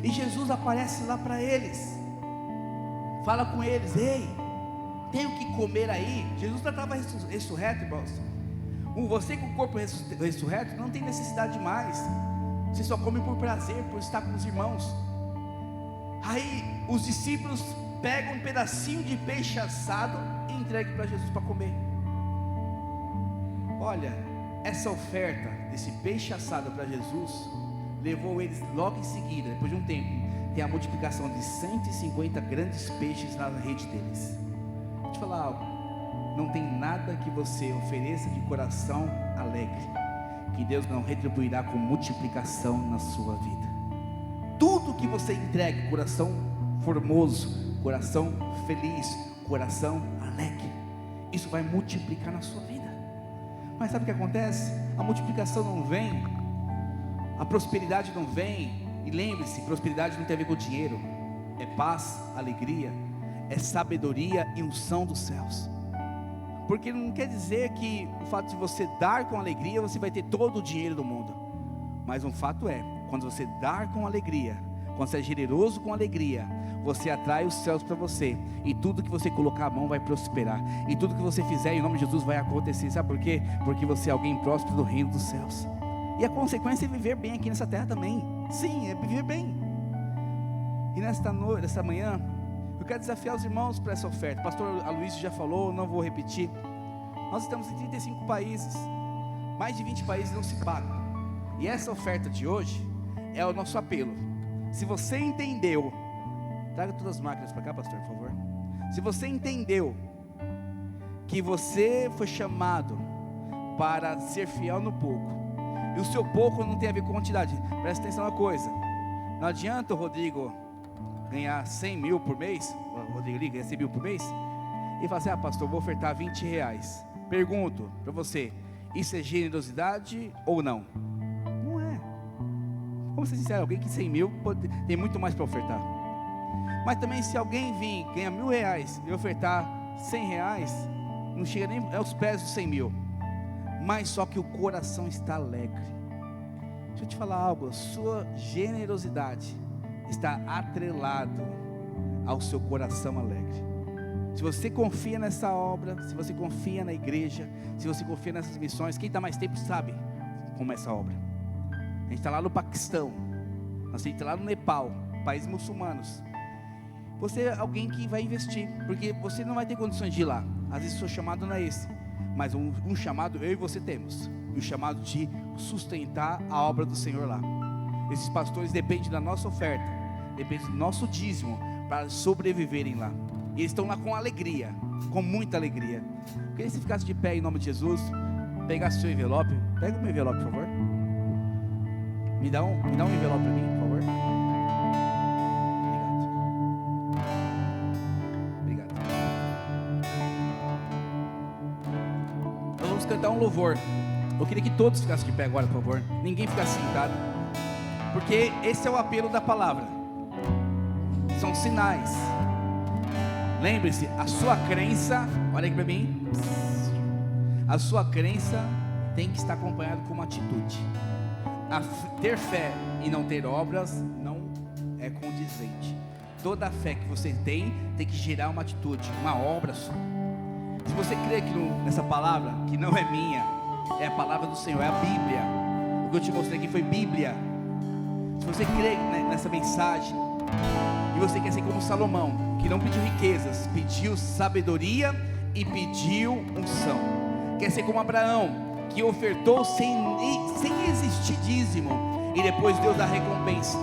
E Jesus aparece lá para eles, fala com eles: ei, tem o que comer aí? Jesus já estava ressurreto, irmãos. Você com o corpo ressurreto não tem necessidade de mais. Você só come por prazer, por estar com os irmãos. Aí os discípulos pegam um pedacinho de peixe assado e entregam para Jesus para comer. Olha, essa oferta desse peixe assado para Jesus levou eles logo em seguida, depois de um tempo, tem a multiplicação de 150 grandes peixes na rede deles. Vou te falar algo: não tem nada que você ofereça de coração alegre que Deus não retribuirá com multiplicação na sua vida. Tudo que você entregue, coração formoso, coração feliz, coração alegre, isso vai multiplicar na sua vida. Mas sabe o que acontece? A multiplicação não vem, a prosperidade não vem. E lembre-se, prosperidade não tem a ver com dinheiro, é paz, alegria, é sabedoria e unção dos céus. Porque não quer dizer que o fato de você dar com alegria, você vai ter todo o dinheiro do mundo. Mas um fato é, quando você dar com alegria, quando você é generoso com alegria, você atrai os céus para você. E tudo que você colocar a mão vai prosperar. E tudo que você fizer em nome de Jesus vai acontecer. Sabe por quê? Porque você é alguém próspero do reino dos céus. E a consequência é viver bem aqui nessa terra também. Sim, é viver bem. E nesta manhã, eu quero desafiar os irmãos para essa oferta. O pastor Aloysio já falou, não vou repetir. Nós estamos em 35 países, mais de 20 países não se pagam. E essa oferta de hoje é o nosso apelo. Se você entendeu, traga todas as máquinas para cá, pastor, por favor. Se você entendeu que você foi chamado para ser fiel no pouco, e o seu pouco não tem a ver com quantidade, presta atenção na coisa. Não adianta o Rodrigo ganhar 100 mil por mês, o Rodrigo ganha 100 mil por mês, e fala assim: pastor, vou ofertar 20 reais. Pergunto para você, isso é generosidade ou não? Não é. Como você disser, alguém que 100 mil tem muito mais para ofertar. Mas também se alguém vir, ganha 1.000 reais e ofertar 100 reais, não chega nem aos pés dos 100 mil. Mas só que o coração está alegre. Deixa eu te falar algo: a sua generosidade está atrelado ao seu coração alegre. Se você confia nessa obra, se você confia na igreja, se você confia nessas missões, quem está mais tempo sabe como é essa obra. A gente está lá no Paquistão, nós estamos lá no Nepal, países muçulmanos. Você é alguém que vai investir, porque você não vai ter condições de ir lá. Às vezes o seu chamado não é esse, mas um chamado eu e você temos, o chamado de sustentar a obra do Senhor lá. Esses pastores dependem da nossa oferta, dependem do nosso dízimo para sobreviverem lá. E eles estão lá com alegria, com muita alegria. Eu queria que você ficasse de pé em nome de Jesus. pegar seu envelope. Pega o meu envelope, por favor. Me dá um envelope para mim, por favor. Obrigado. Nós vamos cantar um louvor. Eu queria que todos ficassem de pé agora, por favor. Ninguém ficasse sentado. Porque esse é o apelo da palavra. São sinais. Lembre-se, a sua crença, olha aqui para mim. A sua crença tem que estar acompanhada com uma atitude. Ter fé e não ter obras não é condizente. Toda a fé que você tem que gerar uma atitude, uma obra sua. Se você crê nessa palavra, que não é minha, é a palavra do Senhor, é a Bíblia. O que eu te mostrei aqui foi Bíblia. Se você crê nessa mensagem, e você quer ser como Salomão, que não pediu riquezas, pediu sabedoria e pediu unção. Quer ser como Abraão, que ofertou sem existir dízimo, e depois Deus dá recompensa,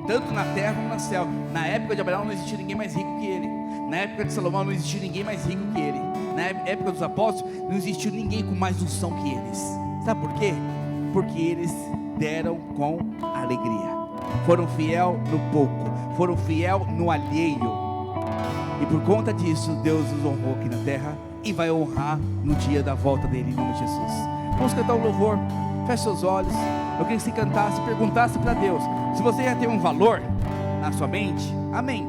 tanto na terra como no céu. Na época de Abraão não existia ninguém mais rico que ele. Na época de Salomão não existia ninguém mais rico que ele. Na época dos apóstolos não existiu ninguém com mais unção que eles. Sabe por quê? Porque eles deram com alegria. Foram fiel no pouco, foram fiel no alheio, e por conta disso Deus os honrou aqui na terra e vai honrar no dia da volta dele, em nome de Jesus. Vamos cantar um louvor. Feche seus olhos. Eu queria que você cantasse, perguntasse para Deus. Se você já tem um valor na sua mente, amém.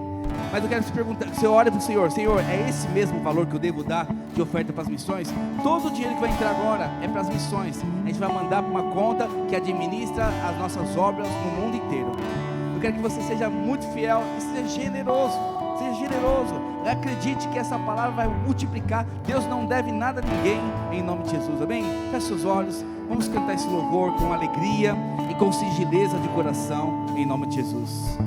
Mas eu quero que você perguntar, você olha para o Senhor: Senhor, é esse mesmo valor que eu devo dar de oferta para as missões? Todo o dinheiro que vai entrar agora é para as missões. A gente vai mandar para uma conta que administra as nossas obras no mundo inteiro. Eu quero que você seja muito fiel e seja generoso. Seja generoso. Acredite que essa palavra vai multiplicar. Deus não deve nada a ninguém, em nome de Jesus, amém? Feche seus olhos. Vamos cantar esse louvor com alegria e com singeleza de coração, em nome de Jesus.